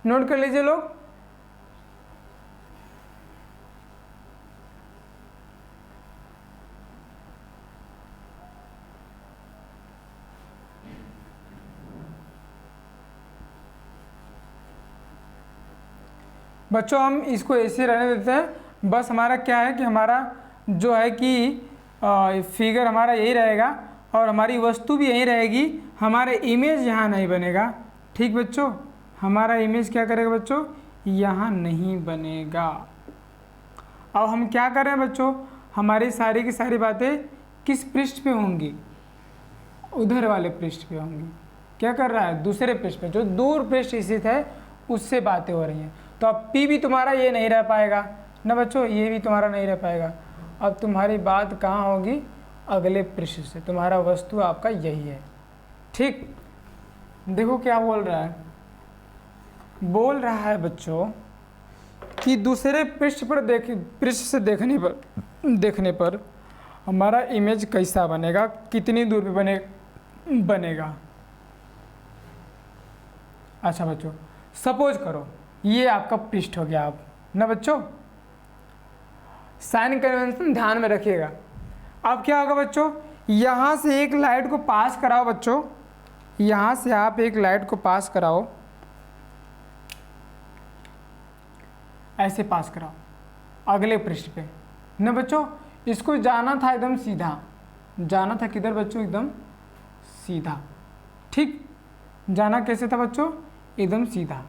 नोट कर लीजिए लोग। बच्चों हम इसको ऐसे रहने देते हैं, बस हमारा क्या है कि हमारा जो है कि फिगर हमारा यही रहेगा और हमारी वस्तु भी यही रहेगी, हमारा इमेज यहाँ नहीं बनेगा। ठीक बच्चों, हमारा इमेज क्या करेगा बच्चों, यहाँ नहीं बनेगा। अब हम क्या कर रहे हैं बच्चों, हमारी सारी की सारी बातें किस पृष्ठ पे होंगी, उधर वाले पृष्ठ पे होंगी। क्या कर रहा है, दूसरे पृष्ठ पे, जो दूर पृष्ठ स्थित है उससे बातें हो रही हैं। तो अब P भी तुम्हारा ये नहीं रह पाएगा ना बच्चों, ये भी तुम्हारा नहीं रह पाएगा। अब तुम्हारी बात कहाँ होगी, अगले पृष्ठ से, तुम्हारा वस्तु आपका यही है। ठीक, देखो क्या बोल रहा है, बोल रहा है बच्चों कि दूसरे पृष्ठ पर पृष्ठ से देखने पर हमारा इमेज कैसा बनेगा, कितनी दूर पे बनेगा। अच्छा बच्चों, सपोज करो ये आपका पृष्ठ हो गया आप ना बच्चों, साइन कन्वेंशन ध्यान में रखिएगा। अब क्या होगा बच्चों, यहाँ से एक लाइट को पास कराओ बच्चों, यहाँ से आप एक लाइट को पास कराओ, ऐसे पास कराओ अगले पृष्ठ पे ना बच्चों। इसको जाना था एकदम सीधा, जाना था किधर बच्चों, एकदम सीधा। ठीक, जाना कैसे था बच्चों, एकदम सीधा।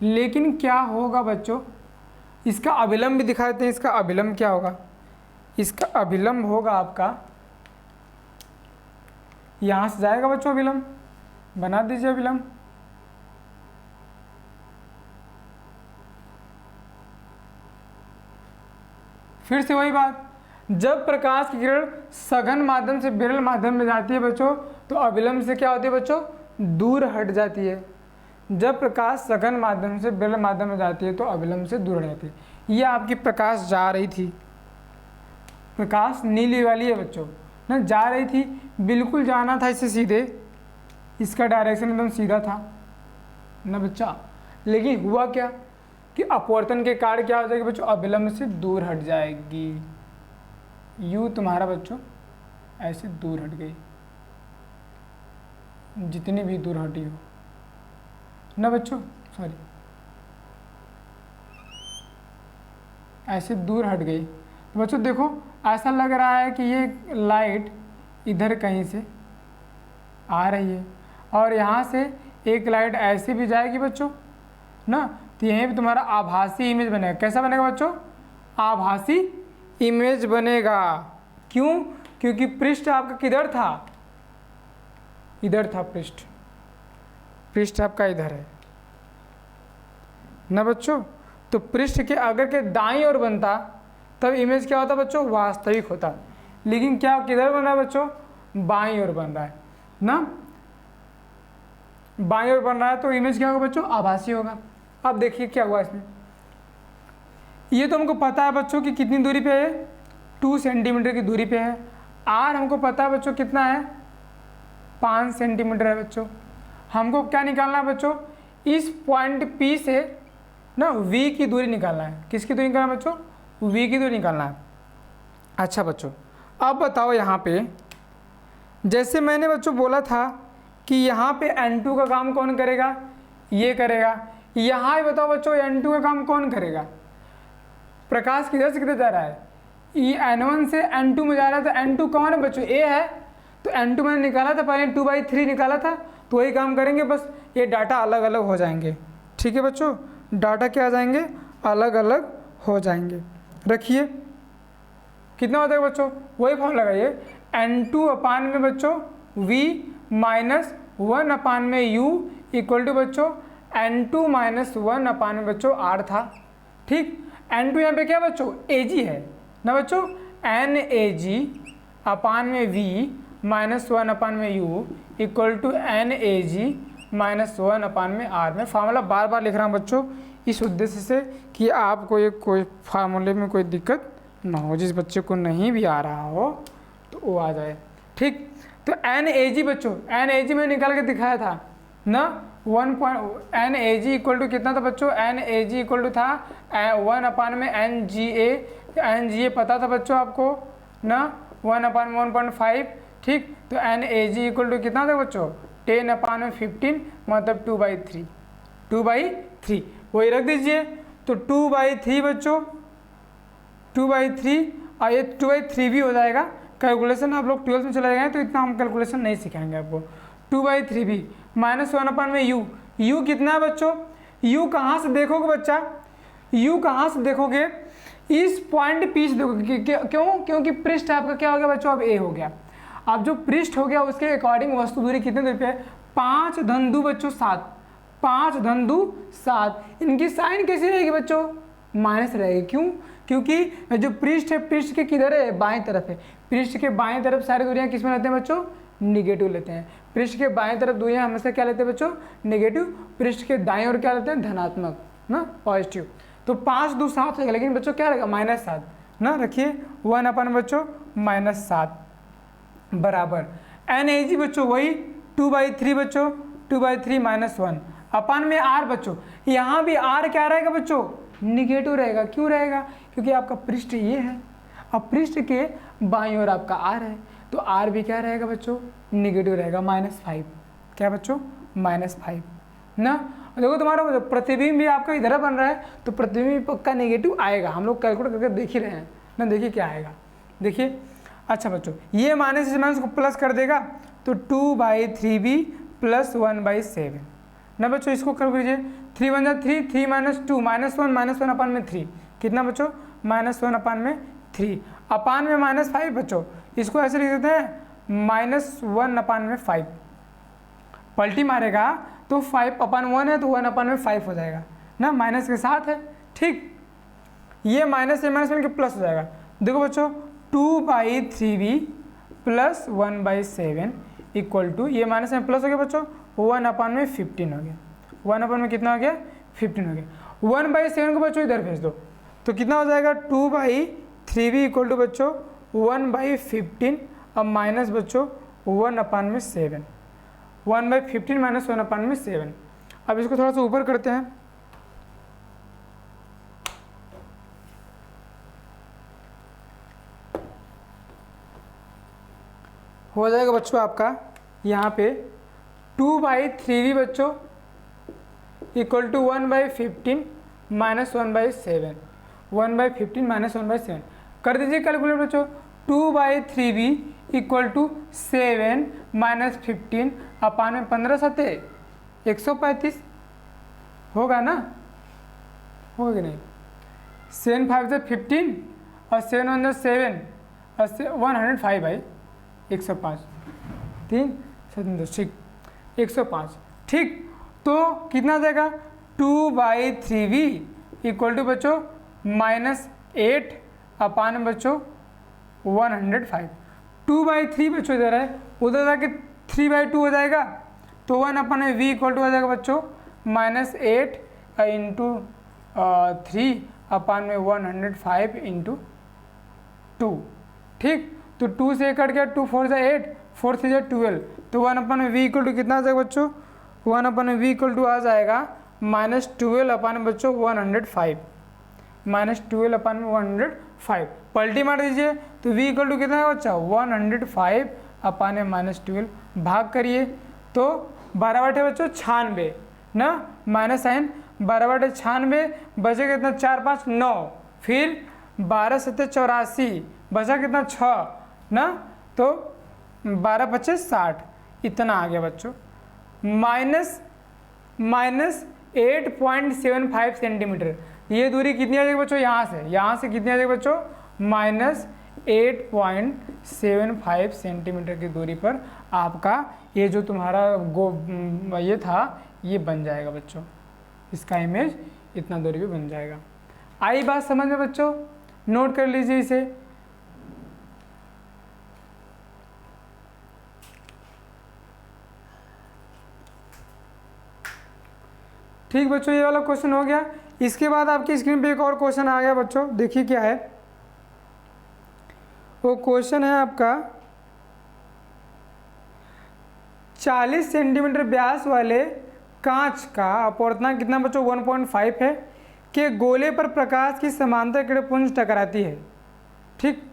लेकिन क्या होगा बच्चों, इसका अभिलंब भी दिखा देते हैं। इसका अभिलंब क्या होगा, इसका अभिलंब होगा आपका, यहाँ से जाएगा बच्चों अभिलंब, बना दीजिए अभिलंब। फिर से वही बात, जब प्रकाश की किरण सघन माध्यम से विरल माध्यम में जाती है बच्चों, तो अभिलंब से क्या होती है बच्चों, दूर हट जाती है। जब प्रकाश सघन माध्यम से विरल माध्यम में जाती है तो अभिलंब से दूर हट जाती है। ये आपकी प्रकाश जा रही थी, प्रकाश नीली वाली है बच्चों ना, जा रही थी, बिल्कुल जाना था इससे सीधे, इसका डायरेक्शन एकदम सीधा था ना बच्चा। लेकिन हुआ क्या कि अपवर्तन के कारण क्या हो जाएगी बच्चों, अभिलंब से दूर हट जाएगी। यू तुम्हारा बच्चों ऐसे दूर हट गई, जितनी भी दूर हटी हो ना बच्चों, सॉरी, ऐसे दूर हट गई। तो बच्चों देखो ऐसा लग रहा है कि ये लाइट इधर कहीं से आ रही है और यहाँ से एक लाइट ऐसे भी जाएगी बच्चों ना, तो यहीं पे तुम्हारा आभासी इमेज बनेगा। कैसा बनेगा बच्चों, आभासी इमेज बनेगा। क्यों, क्योंकि पृष्ठ आपका किधर था, इधर था पृष्ठ, पृष्ठ आपका इधर है ना बच्चों। तो पृष्ठ के अगर के दाईं ओर बनता तब इमेज क्या होता बच्चों, वास्तविक होता। लेकिन क्या किधर बन रहा है बच्चों, बाईं ओर बन रहा है ना, बाईं ओर बन रहा है तो इमेज क्या होगा बच्चों, आभासी होगा। अब देखिए क्या हुआ इसमें, ये तो हमको पता है बच्चों कि कितनी दूरी पे है, 2 सेंटीमीटर की दूरी पे है। आर हमको पता है बच्चों कितना है, 5 सेंटीमीटर है बच्चों। हमको क्या निकालना है बच्चों, इस पॉइंट P से ना V की दूरी निकालना है। किसकी दूरी निकालना है बच्चों, V की दूरी निकालना है। अच्छा बच्चों, अब बताओ यहाँ पे, जैसे मैंने बच्चों बोला था कि यहाँ पे N2 का काम कौन करेगा, ये करेगा। यहाँ भी बताओ बच्चों N2 का काम कौन करेगा, प्रकाश किधर से किधर जा रहा है, ये N1 से N2 में जा रहा है। तो N2 कौन है बच्चों, A है। तो N2 मैंने निकाला था पहले, 2/3 निकाला था, तो वही काम करेंगे, बस ये डाटा अलग अलग हो जाएंगे। ठीक है बच्चों, डाटा क्या आ जाएंगे, अलग अलग हो जाएंगे। रखिए कितना होता है बच्चों, वही फॉर्मूला लगाइए, N2 अपान में बच्चों V माइनस 1 अपान में U इक्वल टू बच्चों N2 माइनस 1 अपान में बच्चों R था। ठीक, N2 यहाँ पे क्या बच्चों Ag है ना बच्चों, NAG अपान में V माइनस 1 अपान में U equal to NAG minus 1 upon में R। मैं फार्मूला बार बार लिख रहा हूँ बच्चों इस उद्देश्य से कि आपको ये कोई फार्मूले में कोई दिक्कत ना हो, जिस बच्चे को नहीं भी आ रहा हो तो वो आ जाए। ठीक, तो NAG बच्चों, NAG में निकाल के दिखाया था ना, NAG इक्वल टू कितना था बच्चों, NAG इक्वल टू था 1 अपान में NGA पता था बच्चों आपको ना, 1 अपान में 1.5। ठीक, तो NAG इक्वल टू कितना था बच्चों 10 अपान में 15 मतलब 2/3 वही रख दीजिए। तो 2/3 बच्चों 2/3 और ये 2/3 भी हो जाएगा। कैलकुलेशन आप लोग 12th में चले गए तो इतना हम कैलकुलेशन नहीं सिखाएंगे आपको। 2/3 भी माइनस 1 अपान में यू कितना है बच्चों, यू कहाँ से देखोगे बच्चा, यू कहाँ से देखोगे, इस पॉइंट पी से देखोगे। क्यों, क्योंकि पृष्ठ आपका क्या हो गया बच्चों अब ए हो गया। अब जो पृष्ठ हो गया उसके अकॉर्डिंग वस्तु दूरी कितने दूरी पे है, 5 धन 2 बच्चों 7, 5 धन 2 7। इनकी साइन कैसी रहेगी बच्चों, माइनस रहेगी। क्यों, क्योंकि जो पृष्ठ है पृष्ठ के किधर है, बाएं तरफ है। पृष्ठ के बाएं तरफ सारी दूरियां किस में लेते हैं बच्चों, निगेटिव लेते हैं। पृष्ठ के बाएं तरफ दूरियां हमेशा क्या लेते हैं बच्चों, निगेटिव। पृष्ठ के दाएं ओर क्या लेते हैं, धनात्मक ना, पॉजिटिव। तो 5 2 7 रहेगा, लेकिन बच्चों क्या रहेगा -7 ना। रखिए 1 अपन बच्चों -7 बराबर NAG बच्चों वही 2/3 बच्चों 2/3 माइनस 1 अपान में R बच्चों। यहाँ भी R क्या रहेगा बच्चों, निगेटिव रहेगा। क्यों रहेगा, क्योंकि आपका पृष्ठ ये है, अब पृष्ठ के बाईं ओर आपका R है, तो R भी क्या रहेगा बच्चों, निगेटिव रहेगा -5। क्या बच्चों, -5 ना। देखो तुम्हारा प्रतिबिंब भी आपका इधर बन रहा है, तो प्रतिबिंब पक्का निगेटिव आएगा। हम लोग कैलकुलेट करके देख ही रहे हैं ना, देखिए क्या आएगा। देखिए अच्छा बच्चों, ये माइनस से माइनस को प्लस कर देगा तो 2/3b प्लस 1/7 ना बच्चों। इसको कर लीजिए, 3 1 3 3 माइनस 2 -1 अपान में 3 कितना बच्चों, -1 अपान में 3 अपान में -5 बच्चों। इसको ऐसे लिख देते हैं -1 अपान में 5। पलटी मारेगा तो 5 अपान 1 है तो 1 अपान में 5 हो जाएगा ना, माइनस के साथ है। ठीक, ये माइनस से माइनस के प्लस हो जाएगा। देखो बच्चों 2/3b प्लस 1/7 इक्वल टू, ये माइनस में प्लस हो गया बच्चों, 1 अपान में 15 हो गया। 1 अपान में कितना हो गया, 15 हो गया। 1/7 को बच्चों इधर भेज दो तो कितना हो जाएगा, 2/3b इक्वल टू बच्चों 1/15 अब माइनस बच्चों 1 अपान में 7, 1/15 माइनस 1 अपान में 7। अब इसको थोड़ा सा ऊपर करते हैं, हो जाएगा बच्चों आपका यहाँ पे 2/3b बच्चों इक्वल टू 1/15 माइनस 1/7, 1/15 माइनस 1/7 कर दीजिए कैलकुलेट बच्चों। 2/3b इक्वल टू 7 माइनस 15 अपान में 15 सते 135 होगा ना, होगा कि नहीं। 7 5 से 15 और 7 1 7 और 105 भाई 105 3 7 ठीक 105। ठीक, तो कितना जाएगा 2/3b इक्वल टू बच्चों -8 अपान बच्चों 105। 2/3 बच्चों इधर है, उधर जाके 3/2 हो जाएगा तो 1 अपान में v इक्वल टू हो जाएगा बच्चों -8 इंटू 3 अपान में 105 इंटू 2। ठीक, तो 2 से कट गया, 2 4 से 8 4 3 से 12 तो 1 अपान में v इक्वल टू कितना आ जाएगा बच्चों, 1 अपान में v इक्वल टू आ जाएगा -12 अपान में बच्चों 105, -12 अपान में 105 पलटी मार दीजिए तो v इक्वल टू कितना है बच्चा 105 अपान में -12 भाग करिए तो 12 बटे बच्चों 96 ना, माइनस साइन 12 बटे 96 बचेगा कितना 4 5 9 फिर 12 7 84 बचा कितना 6 ना, तो 12 25 60 इतना आ गया बच्चों। माइनस 8.75 सेंटीमीटर ये दूरी कितनी आ जाएगी बच्चों, यहाँ से कितनी आ जाएगी बच्चों, -8.75 सेंटीमीटर की दूरी पर आपका ये जो तुम्हारा ये था ये बन जाएगा बच्चों, इसका इमेज इतना दूरी भी बन जाएगा। आई बात समझ में बच्चों, नोट कर लीजिए इसे। ठीक बच्चों, ये वाला क्वेश्चन हो गया। इसके बाद आपकी स्क्रीन पे एक और क्वेश्चन आ गया बच्चों, देखिए क्या है वो क्वेश्चन है आपका 40 सेंटीमीटर व्यास वाले कांच का अपवर्तनांक कितना बच्चों, 1.5 है, के गोले पर प्रकाश की समांतर किरणपुंज टकराती है। ठीक,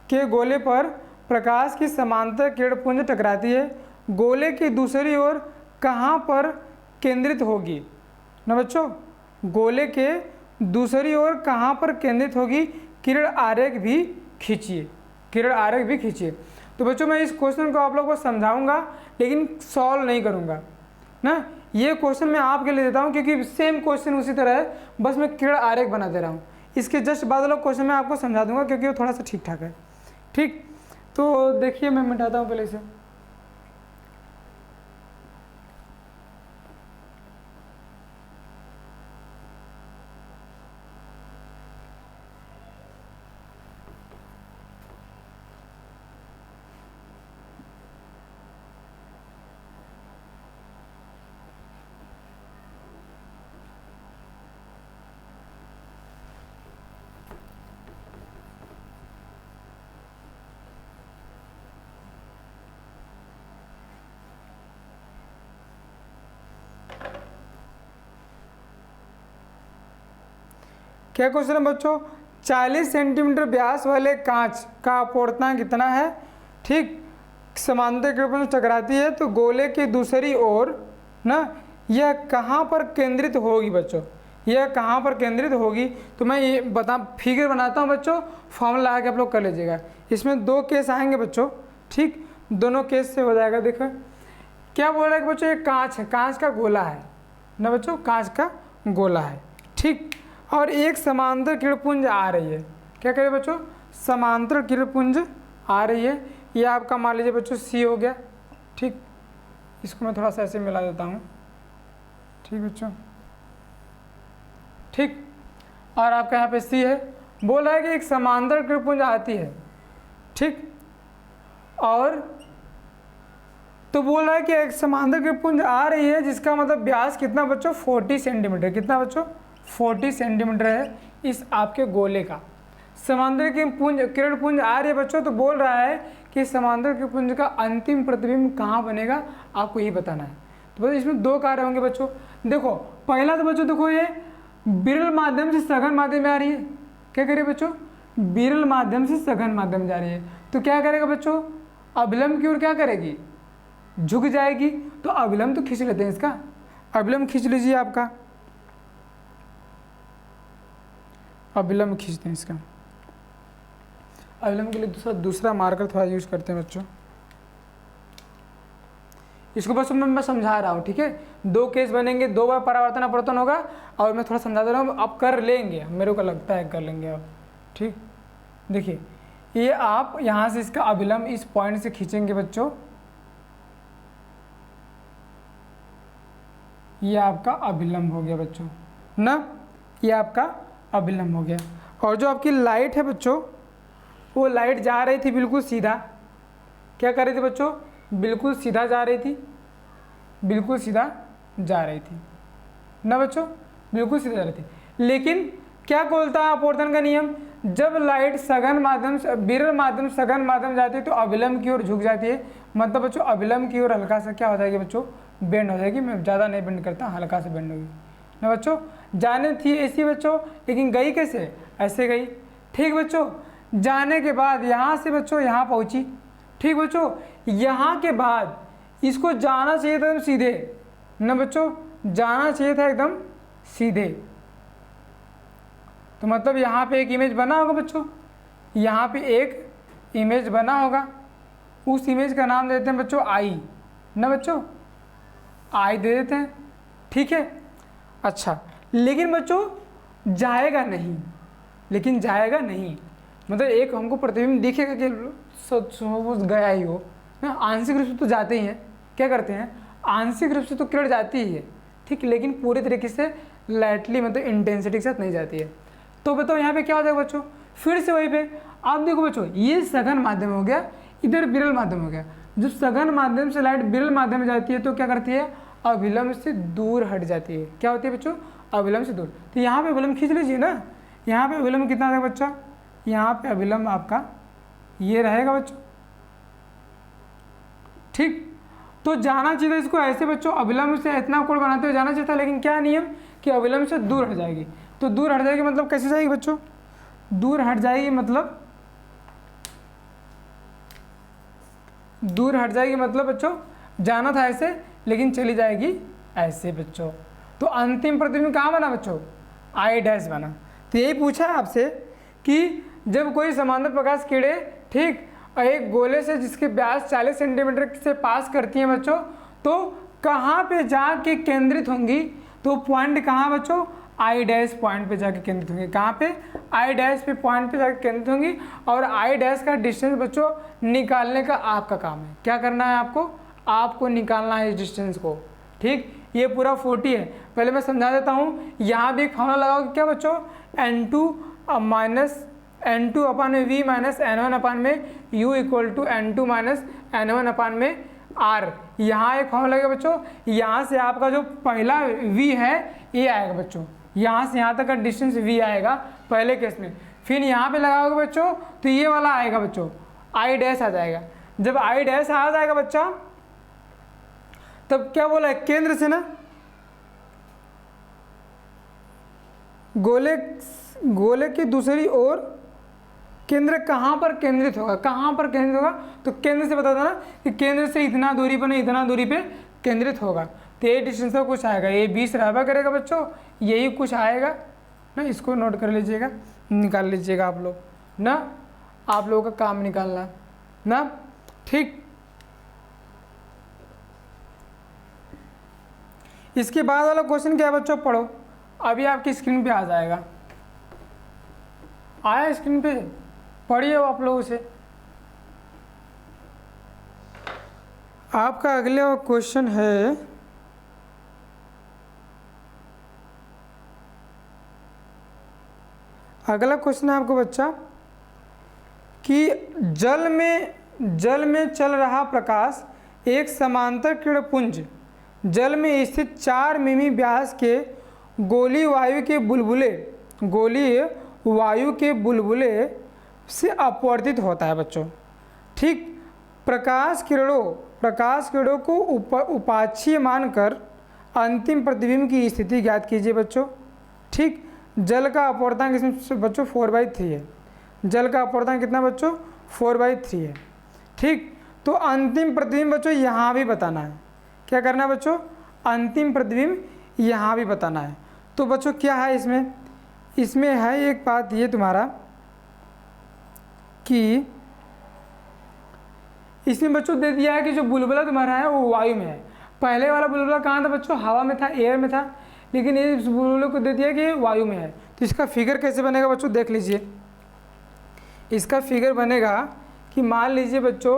के गोले पर प्रकाश की समांतर किरणपुंज टकराती है, गोले की दूसरी ओर कहाँ पर केंद्रित होगी ना बच्चों, गोले के दूसरी ओर कहाँ पर केंद्रित होगी, किरण आरेख भी खींचिए, किरण आरेख भी खींचिए। तो बच्चों मैं इस क्वेश्चन को आप लोगों को समझाऊंगा लेकिन सॉल्व नहीं करूंगा ना, ये क्वेश्चन मैं आपके लिए देता हूँ क्योंकि सेम क्वेश्चन उसी तरह है, बस मैं किरण आरेख बना दे रहा हूँ। इसके जस्ट बाद वाला क्वेश्चन मैं आपको समझा दूंगा क्योंकि वो थोड़ा सा ठीक ठाक है। ठीक, तो देखिए मैं मिटाता हूँ पहले इसे। क्या क्वेश्चन है बच्चों, 40 सेंटीमीटर व्यास वाले कांच का अपवर्तनांक कितना है। ठीक, समांतर किरणपुंज टकराती है तो गोले की दूसरी ओर ना यह कहाँ पर केंद्रित होगी बच्चों, यह कहाँ पर केंद्रित होगी। तो मैं ये फिगर बनाता हूँ बच्चों, फॉर्मूला लगा के आप लोग कर लीजिएगा। इसमें दो केस आएंगे बच्चों, ठीक, दोनों केस से हो जाएगा। देखो क्या बोल रहा है कि बच्चों ये कांच है, कांच का गोला है ना बच्चों, कांच का गोला है। ठीक, और एक समांतर किरणपुंज आ रही है, क्या करें बच्चों, समांतर किरणपुंज आ रही है। ये आपका मान लीजिए बच्चों सी हो गया। ठीक, इसको मैं थोड़ा सा ऐसे मिला देता हूँ। ठीक बच्चों, ठीक, और आपका यहाँ पे सी है। बोल रहा है कि एक समांतर किरणपुंज आती है। ठीक, और तो बोल रहा है कि एक समांतर किरणपुंज आ रही है जिसका मतलब व्यास कितना बच्चों, 40 सेंटीमीटर। कितना बच्चों, 40 सेंटीमीटर है इस आपके गोले का। समांतर किरणपुंज आ रही है बच्चों, तो बोल रहा है कि समांतर किरणपुंज का अंतिम प्रतिबिंब कहाँ बनेगा, आपको यही बताना है। तो बच्चों इसमें दो कार्य होंगे बच्चों। देखो पहला तो बच्चों देखो ये विरल माध्यम से सघन माध्यम में आ रही है। क्या करिए बच्चों, विरल माध्यम से सघन माध्यम में जा रही है, तो क्या करेगा बच्चों, अभिलंब की ओर क्या करेगी, झुक जाएगी। तो अभिलंब तो खींच लेते हैं, इसका अभिलंब खींच लीजिए, आपका अभिलंब खींचते हैं। इसका अभिलंब के लिए दूसरा मार्कर थोड़ा यूज करते हैं बच्चों। इसको बस मैं समझा रहा हूँ, ठीक है। दो केस बनेंगे, दो बार परावर्तन अपवर्तन होगा और मैं थोड़ा समझा दे रहा हूँ। आप कर लेंगे, मेरे को लगता है कर लेंगे आप। ठीक, देखिए ये आप यहाँ से इसका अभिलंब इस पॉइंट से खींचेंगे बच्चों, ये आपका अभिलंब हो गया बच्चों ना, ये आपका अभिलंब हो गया। और जो आपकी लाइट है बच्चों, वो लाइट जा रही थी बिल्कुल सीधा। क्या कर रही थी बच्चों, बिल्कुल सीधा जा रही थी, बिल्कुल सीधा जा रही थी ना बच्चों, बिल्कुल सीधा जा रही थी। लेकिन क्या बोलता है अपवर्तन का नियम, जब लाइट सघन माध्यम से विरल माध्यम सघन माध्यम जाती है तो अभिलंब की ओर झुक जाती है। मतलब बच्चों अभिलंब की ओर हल्का सा क्या हो जाएगी बच्चों, बेंड हो जाएगी। मैं ज़्यादा नहीं बेंड करता, हल्का से बेंड होगी ना बच्चों। जाने थी ऐसी बच्चों, लेकिन गई कैसे, ऐसे गई। ठीक बच्चों, जाने के बाद यहाँ से बच्चों यहाँ पहुँची। ठीक बच्चों, यहाँ के बाद इसको जाना चाहिए था एकदम सीधे ना बच्चों, जाना चाहिए था एकदम सीधे। तो मतलब यहाँ पे एक इमेज बना होगा बच्चों, यहाँ पे एक इमेज बना होगा। उस इमेज का नाम देते हैं बच्चों आई ना बच्चों, आई दे देते हैं। ठीक है, अच्छा। लेकिन बच्चों जाएगा नहीं, लेकिन जाएगा नहीं मतलब एक हमको प्रतिबिंब दिखेगा कि वो गया ही हो ना, आंशिक रूप से तो जाते ही हैं, क्या करते हैं आंशिक रूप से तो किरण जाती ही है, ठीक, लेकिन पूरी तरीके से लाइटली मतलब इंटेंसिटी के साथ नहीं जाती है। तो बताओ यहाँ पे क्या हो जाएगा बच्चों, फिर से वहीं पे आप देखो बच्चों, ये सघन माध्यम हो गया, इधर विरल माध्यम हो गया। जब सघन माध्यम से लाइट विरल माध्यम में जाती है तो क्या करती है, अविलंब से दूर हट जाती है। क्या होती है बच्चों, अविलंब से दूर। तो यहाँ पे अविलंब खींच लीजिए ना, यहाँ पे अविलंब कितना रहेगा बच्चा, यहाँ पे अविलंब आपका ये रहेगा बच्चों, ठीक। तो जाना चाहिए इसको ऐसे बच्चों, अविलंब से इतना कोण बनाते हुए जाना चाहिए था, लेकिन क्या नियम कि अविलंब से दूर हट जाएगी। तो दूर हट जाएगी मतलब कैसे जाएगी बच्चों, दूर हट जाएगी मतलब दूर हट जाएगी मतलब बच्चों जाना था ऐसे, लेकिन चली जाएगी ऐसे बच्चों। तो अंतिम प्रतिबिंब कहाँ बना बच्चों, आई डैश बना। तो यही पूछा है आपसे कि जब कोई समांतर प्रकाश किरणें, ठीक, एक गोले से जिसके व्यास 40 सेंटीमीटर से पास करती हैं बच्चों, तो कहाँ पे जाके केंद्रित होंगी, तो पॉइंट कहाँ बच्चों, आई डैश पॉइंट पे जाके केंद्रित होंगी। कहाँ पे, आई डैश पे पॉइंट पे जाके केंद्रित होंगी। और आई डैश का डिस्टेंस बच्चों निकालने का आपका काम है। क्या करना है आपको, आपको निकालना है इस डिस्टेंस को, ठीक। ये पूरा 40 है। पहले मैं समझा देता हूँ, यहाँ भी एक फॉर्मूला लगाओ, क्या बच्चों, N2 माइनस N2 अपान में V माइनस N1 अपान में U equal to N2 minus N1 upon में R। यहाँ एक फॉर्मूला लगेगा बच्चों, यहाँ से आपका जो पहला V है ये आएगा बच्चों, यहाँ से यहाँ तक का डिस्टेंस V आएगा पहले केस में। फिर यहाँ पे लगाओगे बच्चों तो ये वाला आएगा बच्चों, आई डैश आ जाएगा। जब आई डैश आ जाएगा बच्चा, तब क्या बोला है, केंद्र से ना, गोले की दूसरी ओर केंद्र कहाँ पर केंद्रित होगा, कहाँ पर केंद्रित होगा, तो केंद्र से बता देना कि केंद्र से इतना दूरी पर नहीं इतना दूरी पे केंद्रित होगा। तो ये डिस्टेंस का कुछ आएगा, ये 20 रहबा करेगा बच्चों, यही कुछ आएगा ना, इसको नोट कर लीजिएगा, निकाल लीजिएगा आप लोग ना, आप लोगों का काम निकालना ना, ठीक। इसके बाद वाला क्वेश्चन क्या है बच्चों, पढ़ो, अभी आपकी स्क्रीन पे आ जाएगा, आया स्क्रीन पे, पढ़िए आप लोगों से। आपका अगला क्वेश्चन है, अगला क्वेश्चन है आपको बच्चा कि जल में चल रहा प्रकाश एक समांतर किरण पुंज जल में स्थित 4 मिमी व्यास के गोलीय वायु के बुलबुले से अपवर्तित होता है बच्चों, ठीक। प्रकाश किरणों को उपाक्षीय मानकर अंतिम प्रतिबिंब की स्थिति ज्ञात कीजिए बच्चों, ठीक। जल का अपवर्तनांक इसमें बच्चों 4/3 है, जल का अपवर्तनांक कितना बच्चों 4/3 है, ठीक। तो अंतिम प्रतिबिंब बच्चों यहाँ भी बताना है, क्या करना है बच्चों, अंतिम प्रतिबिंब यहाँ भी बताना है। तो बच्चों क्या है इसमें है एक बात ये तुम्हारा कि इसमें बच्चों दे दिया है कि जो बुलबुला तुम्हारा है वो वायु में है। पहले वाला बुलबुला कहाँ था बच्चों, हवा में था, एयर में था, लेकिन ये इस बुलबुले को दे दिया कि वायु में है। तो इसका फिगर कैसे बनेगा बच्चों, देख लीजिए। इसका फिगर बनेगा कि मान लीजिए बच्चों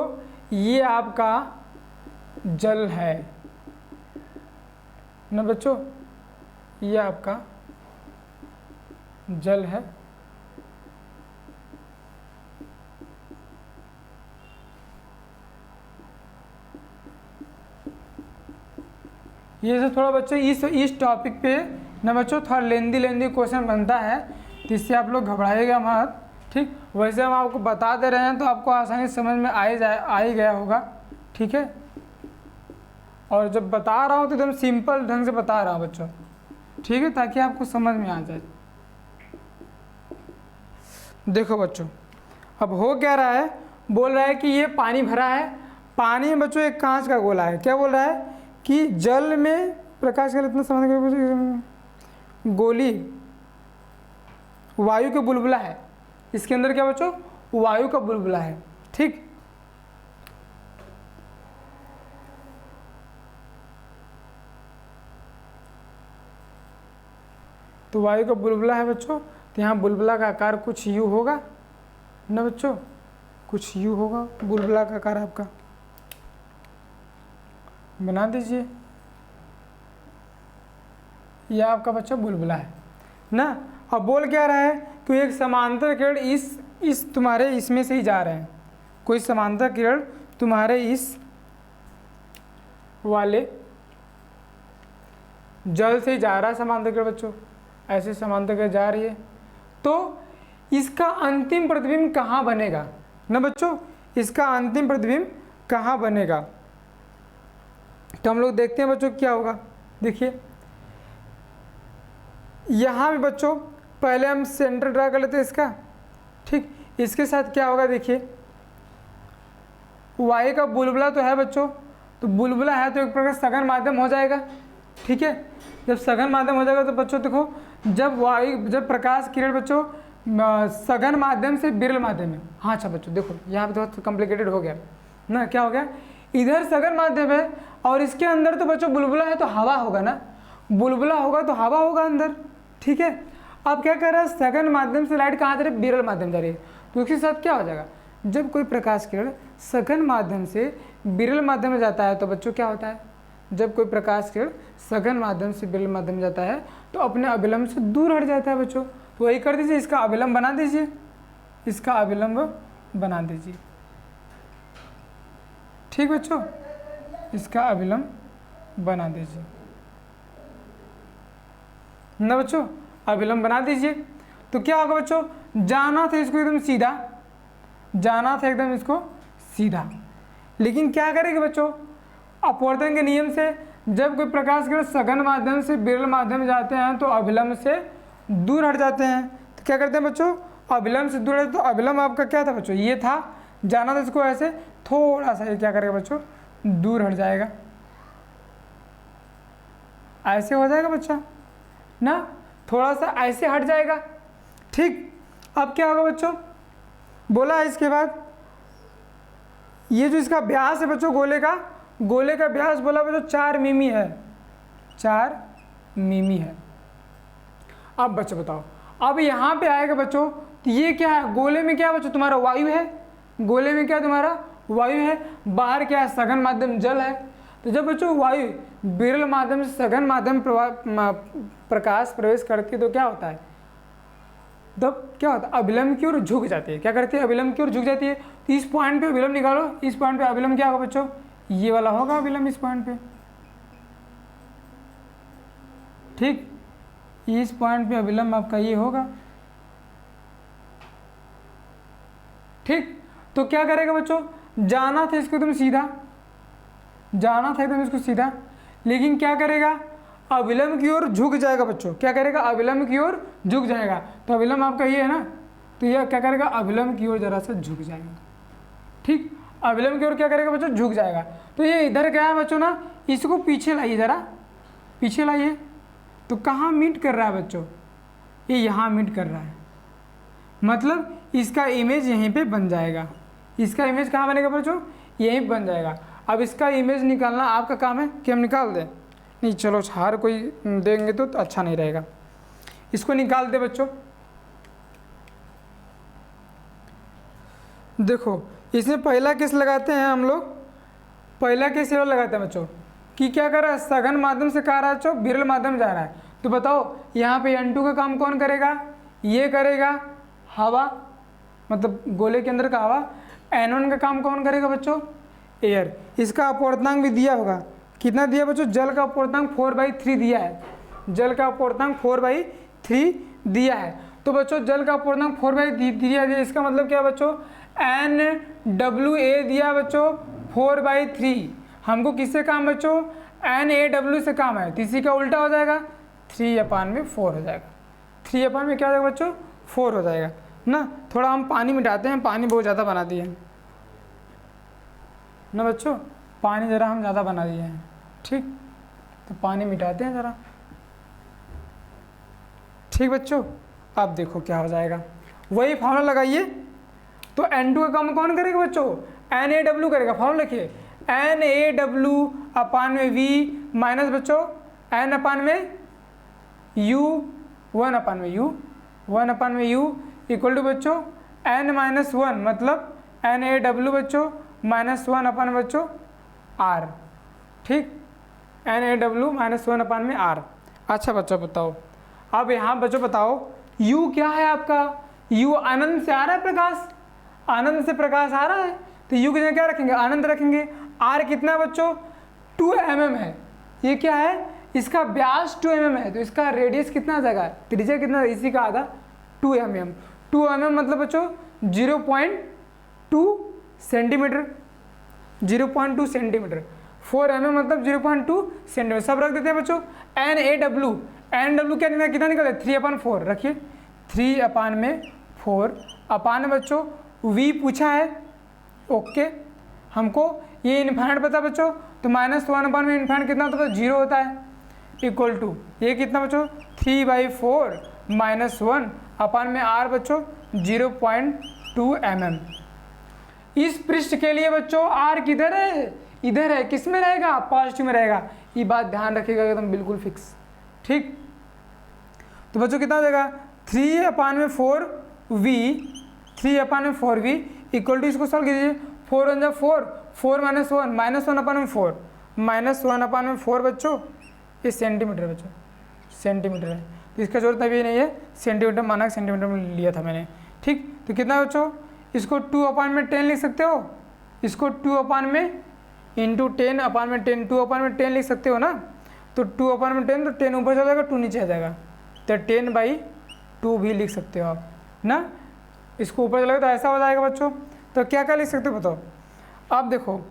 ये आपका जल है ना बच्चों, ये आपका जल है, ये सब थोड़ा बच्चों इस टॉपिक पे ना बच्चों थोड़ा लेंदी क्वेश्चन बनता है, तो इससे आप लोग घबराइएगा मत, ठीक। वैसे हम आपको बता दे रहे हैं तो आपको आसानी से समझ में आ ही गया होगा, ठीक है। और जब बता रहा हूँ तो एकदम सिंपल ढंग से बता रहा हूँ बच्चों, ठीक है, ताकि आपको समझ में आ जाए। देखो बच्चों अब हो क्या रहा है, बोल रहा है कि ये पानी भरा है, पानी में बच्चों एक कांच का गोला है। क्या बोल रहा है कि जल में प्रकाश का इतना समझ, गोली वायु का बुलबुला है, इसके अंदर क्या बच्चों वायु का बुलबुला है, ठीक। तो वायु का बुलबुला है बच्चों, तो यहाँ बुलबुला का आकार कुछ यू होगा ना बच्चों, कुछ यू होगा बुलबुला का आकार आपका, बना दीजिए। यह आपका बच्चा बुलबुला है ना। अब बोल क्या रहा है कि एक समांतर किरण इस तुम्हारे इसमें से ही जा रहे हैं, कोई समांतर किरण तुम्हारे इस वाले जल से जा रहा है समांतर किरण बच्चों, ऐसे समांतर किरण जा रही है, तो इसका अंतिम प्रतिबिंब कहाँ बनेगा ना बच्चों, इसका अंतिम प्रतिबिंब कहाँ बनेगा। तो हम लोग देखते हैं बच्चों क्या होगा। देखिए यहाँ भी बच्चों पहले हम सेंटर ड्रा कर लेते हैं इसका, ठीक। इसके साथ क्या होगा, देखिए वायु का बुलबुला तो है बच्चों, तो बुलबुला है तो एक प्रकार सघन माध्यम हो जाएगा, ठीक है। जब सघन माध्यम हो जाएगा तो बच्चों देखो, जब प्रकाश किरण बच्चों सघन माध्यम से विरल माध्यम में, हाँ अच्छा बच्चों देखो यहाँ पे थोड़ा कॉम्प्लिकेटेड हो गया ना, क्या हो गया, इधर सघन माध्यम है और इसके अंदर तो बच्चों बुलबुला है तो हवा होगा ना, बुलबुला होगा तो हवा होगा अंदर, ठीक है। अब क्या कर रहा है, सघन माध्यम से लाइट कहाँ जा रही है, विरल माध्यम जा रही है, तो उसके साथ क्या हो जाएगा, जब कोई प्रकाश किरण सघन माध्यम से विरल माध्यम में जाता है तो बच्चों क्या होता है, जब कोई प्रकाश किरण सघन माध्यम से विरल माध्यम में जाता है तो अपने अभिलंब से दूर हट जाता है बच्चों। तो वही कर दीजिए, इसका अभिलंब बना दीजिए, इसका अभिलंब बना दीजिए, ठीक बच्चों, इसका अभिलंब बना दीजिए ना बच्चों, अभिलंब बना दीजिए। तो क्या होगा बच्चों, जाना था इसको एकदम सीधा, जाना था एकदम इसको सीधा, लेकिन क्या करेंगे बच्चों, अपवर्तन के नियम से जब कोई प्रकाश किरण सघन माध्यम से विरल माध्यम में जाते हैं तो अभिलंब से दूर हट जाते हैं। तो क्या करते हैं बच्चों, अभिलंब से दूर हट, तो अभिलंब आपका क्या था बच्चों, ये था, जाना था इसको ऐसे, थोड़ा सा ये क्या करेगा बच्चों, दूर हट जाएगा, ऐसे हो जाएगा बच्चा ना, थोड़ा सा ऐसे हट जाएगा, ठीक। अब क्या होगा बच्चों, बोला इसके बाद ये जो इसका व्यास है बच्चों, गोले का व्यास बोला बच्चों 4 मिमी है, 4 मिमी है। अब बच्चों बताओ, अब यहाँ पे आएगा बच्चों, तो ये क्या है, गोले में क्या बच्चों तुम्हारा वायु है, गोले में क्या तुम्हारा वायु है, बाहर क्या है, सघन माध्यम जल है। तो जब बच्चों वायु विरल माध्यम से सघन माध्यम प्रकाश प्रवेश करती है तो क्या होता है, तब क्या होता है, अभिलंब की ओर झुक जाती है, क्या करती है, अभिलंब की ओर झुक जाती है। तो इस पॉइंट पे अभिलंब निकालो, इस पॉइंट पे अभिलंब क्या होगा बच्चों, ये वाला होगा अभिलंब इस पॉइंट पे, ठीक, इस पॉइंट पे अभिलंब आपका ये होगा, ठीक। तो क्या करेगा बच्चों, जाना था इसको एकदम सीधा, जाना था एकदम इसको सीधा, लेकिन क्या करेगा, अभिलंब की ओर झुक जाएगा बच्चों, क्या करेगा, अभिलंब की ओर झुक जाएगा। तो अभिलंब आपका ये है ना, तो यह क्या करेगा, अभिलंब की ओर जरा सा झुक जाएगा, ठीक, अभिलंब की ओर क्या करेगा बच्चों, झुक जाएगा। तो ये इधर क्या है बच्चों ना, इसको पीछे लाइए, जरा पीछे लाइए, तो कहाँ मीट कर रहा है बच्चों, ये यहाँ मीट कर रहा है, मतलब इसका इमेज यहीं पे बन जाएगा, इसका इमेज कहाँ बनेगा बच्चों, यहीं बन जाएगा। अब इसका इमेज निकालना आपका काम है कि हम निकाल दें, नहीं चलो हर कोई देंगे तो अच्छा नहीं रहेगा, इसको निकाल दे बच्चों। देखो इसमें पहला केस लगाते हैं हम लोग, पहला केस ये लगाते हैं बच्चों कि क्या कर रहा है, सघन माध्यम से कह रहा है बच्चों विरल माध्यम जा रहा है, तो बताओ यहाँ पे N2 का काम कौन करेगा, ये करेगा हवा, मतलब गोले के अंदर का हवा। N1 का काम कौन करेगा बच्चों, एयर। इसका अपवर्तनांक भी दिया होगा, कितना दिया बच्चों, जल का अपवर्तनांक 4/3 दिया है, जल का अपवर्तनांक 4/3 दिया है। तो बच्चों जल का अपवर्तनांक 4/3 दिया है, इसका मतलब क्या बच्चों, NWA दिया बच्चों 4/3, हमको किससे काम बच्चों, NaW से काम है, तो इसी का उल्टा हो जाएगा, 3/4 हो जाएगा, 3 में क्या हो जाएगा बच्चों, 4 हो जाएगा ना। थोड़ा हम पानी मिटाते हैं, पानी बहुत ज़्यादा बना दिए हैं ना बच्चों, पानी ज़रा हम ज़्यादा बना दिए हैं, ठीक, तो पानी मिटाते हैं ज़रा, ठीक बच्चों। अब देखो क्या हो जाएगा, वही फॉर्मूला लगाइए। तो N2 का काम कौन करेगा बच्चों, NaW करेगा, फॉर्मूला लिखिए, NaW/V माइनस बच्चों N/U 1/u, 1/u equal to बच्चों n-1 मतलब NaW बच्चों -1 बच्चों r, ठीक, NaW -1/r। अच्छा बच्चों बताओ, अब यहाँ बच्चों बताओ u क्या है आपका, u अनंत से आ रहा है प्रकाश, अनंत से प्रकाश आ रहा है, तो u की जगह क्या रखेंगे, अनंत रखेंगे। r कितना है बच्चों, 2 mm है, ये क्या है, इसका व्यास 2 mm है, तो इसका रेडियस कितना आ जाएगा, त्रिज्या कितना, इसी का आधा 2 mm, 2 mm मतलब बच्चों 0.2 सेंटीमीटर, 0.2 सेंटीमीटर, 4 mm मतलब 0.2 सेंटीमीटर, सब रख देते हैं बच्चों। NaW, NW क्या निकला, कितना निकला, 3/4 रखिए, 3/4 अपान बच्चों V पूछा है, ओके, हमको ये इन्फाइनाइट पता बच्चों, तो -1 में इन्फाइनाइट कितना होता है, 0 होता है, इक्वल टू ये कितना बच्चों 3/4 -1 अपान में r बच्चों 0.2 mm। इस पृष्ठ के लिए बच्चों r किधर है, इधर है, किस में रहेगा, पॉजिटिव में रहेगा, ये बात ध्यान रखिएगा एकदम बिल्कुल फिक्स, ठीक। तो बच्चों कितना हो जाएगा 3/4v, 3/4v इक्वल टू, इसको सॉल्व कीजिए, 4 1 4, 4 -1 -1/4, -1/4 बच्चों, ये सेंटीमीटर बच्चों, सेंटीमीटर है, तो इसका जरूरत अभी नहीं है, सेंटीमीटर माना, सेंटीमीटर में लिया था मैंने, ठीक। तो कितना बच्चों, इसको 2/10 लिख सकते हो, इसको 2/10 इंटू 10/10, 2/10 लिख सकते हो ना, तो 2/10 तो 10 ऊपर चला जाएगा, 2 नीचे आ जाएगा, तो 10/2 भी लिख सकते हो आप ना, इसको ऊपर चलाएगा तो ऐसा हो जाएगा बच्चों। तो क्या क्या लिख सकते हो बताओ, अब देखो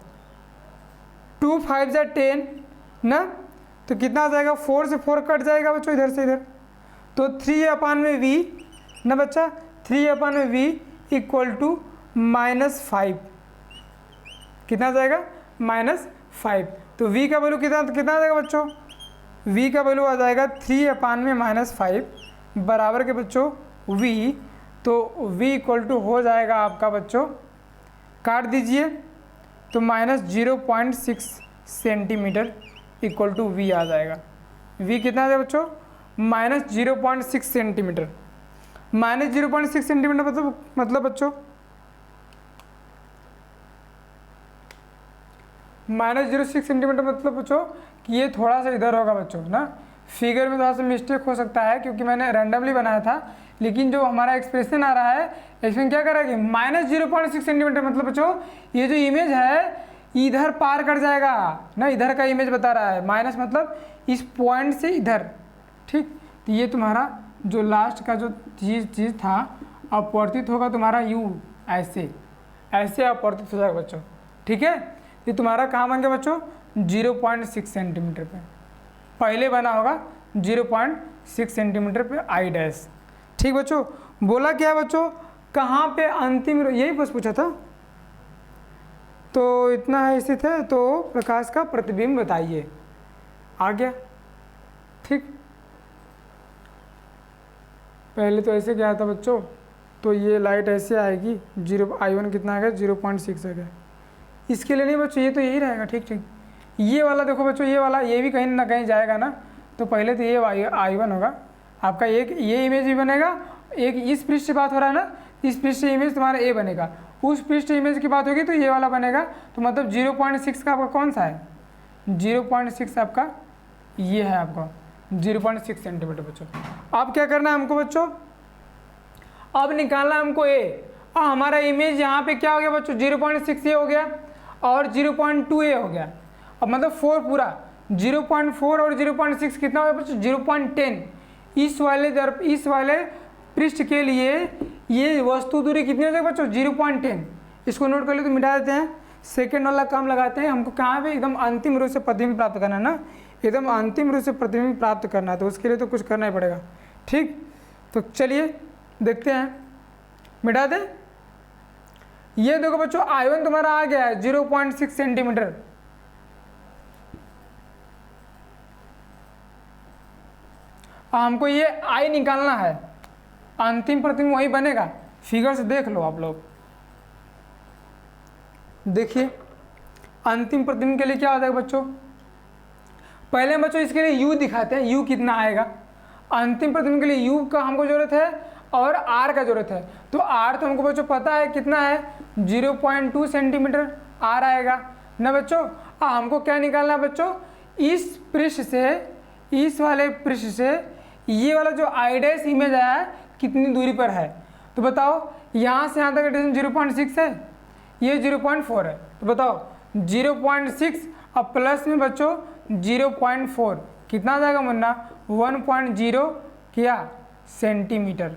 2 5 जा 10 ना, तो कितना आ जाएगा, 4 से 4 कट जाएगा बच्चों इधर से इधर, तो 3/v ना बच्चा, 3/v इक्वल टू -5, कितना आ जाएगा -5, तो v का वैल्यू कितना कितना आ जाएगा बच्चों, v का वैल्यू आ जाएगा 3/5 बराबर के बच्चों v, तो v इक्वल टू हो जाएगा आपका बच्चों, काट दीजिए, तो -0.6 सेंटीमीटर इक्वल टू v आ जाएगा, v कितना आ जाएगा बच्चों -0.6 सेंटीमीटर, -0.6 सेंटीमीटर मतलब बच्चों -0.6 सेंटीमीटर मतलब बच्चों कि ये थोड़ा सा इधर होगा बच्चों ना, फिगर में थोड़ा सा मिस्टेक हो सकता है क्योंकि मैंने रैंडमली बनाया था, लेकिन जो हमारा एक्सप्रेशन आ रहा है इसमें क्या करेंगे, -0.6 सेंटीमीटर मतलब बच्चों ये जो इमेज है इधर पार कर जाएगा ना, इधर का इमेज बता रहा है, माइनस मतलब इस पॉइंट से इधर, ठीक। तो ये तुम्हारा जो लास्ट का जो चीज़ था अपवर्तित होगा तुम्हारा u, ऐसे ऐसे अपवर्तित हो जाएगा बच्चों, ठीक है। ये तुम्हारा कहाँ बन गया बच्चों 0.6 सेंटीमीटर पे, पहले बना होगा 0.6 सेंटीमीटर पे आई डैश, ठीक बच्चों। बोला क्या बच्चों, कहाँ पे अंतिम, यही बस पूछा था, तो इतना है स्थित है, तो प्रकाश का प्रतिबिंब बताइए, आ गया, ठीक। पहले तो ऐसे क्या था बच्चों, तो ये लाइट ऐसे आएगी, I1 कितना आ गया 0.6 आ गया, इसके लिए नहीं बच्चों, ये तो यही रहेगा, ठीक ठीक। ये वाला देखो बच्चों, ये वाला ये भी कहीं ना कहीं जाएगा ना, तो पहले तो ये I1 होगा आपका, एक ये इमेज भी बनेगा, एक इस पृष्ठ से बात हो रहा है ना, इस पृष्ठ से इमेज तुम्हारा ए बनेगा, उस पृष्ठ इमेज की बात होगी तो ये वाला बनेगा, तो मतलब 0.6 का आपका कौन सा है, 0.6 आपका ये है आपका 0.6 सेंटीमीटर बच्चों। अब क्या करना है हमको बच्चों, अब निकालना हमको ए, और हमारा इमेज यहाँ पे क्या हो गया बच्चों 0.6 ए हो गया और 0.2 ए हो गया, अब मतलब 4 पूरा 0.4 और 0.6 कितना हो गया बच्चों 0.10। इस वाले पृष्ठ के लिए ये वस्तु दूरी कितनी हो जाएगी बच्चों 0.10, इसको नोट कर ले तो मिटा देते हैं, सेकेंड वाला काम लगाते हैं, हमको कहाँ पे एकदम अंतिम रूप से प्रतिबिंब प्राप्त करना है ना, एकदम अंतिम रूप से प्रतिबिंब प्राप्त करना है, तो उसके लिए तो कुछ करना ही पड़ेगा, ठीक। तो चलिए देखते हैं, मिटा दें, ये देखो बच्चों I1 तुम्हारा आ गया है 0.6 सेंटीमीटर, हमको ये I निकालना है, अंतिम प्रतिबिंब वही बनेगा, फिगर से देख लो आप लोग, देखिए अंतिम प्रतिबिंब के लिए क्या हो जाएगा बच्चों, पहले बच्चों इसके लिए u दिखाते हैं, u कितना आएगा, अंतिम प्रतिबिंब के लिए यू का हमको जरूरत है और आर का जरूरत है। तो आर तो हमको बच्चों पता है कितना है, 0.2 सेंटीमीटर आर आएगा ना बच्चों। हमको क्या निकालना है बच्चों, इस पृष्ठ से, इस वाले पृष्ठ से ये वाला जो आई डैश इमेज आया है कितनी दूरी पर है। तो बताओ यहाँ से यहाँ तक डिस्टेंस 0.6 है, ये 0.4 है। तो बताओ 0.6 और प्लस में बच्चों 0.4 कितना आ जाएगा मुन्ना, 1.0 क्या सेंटीमीटर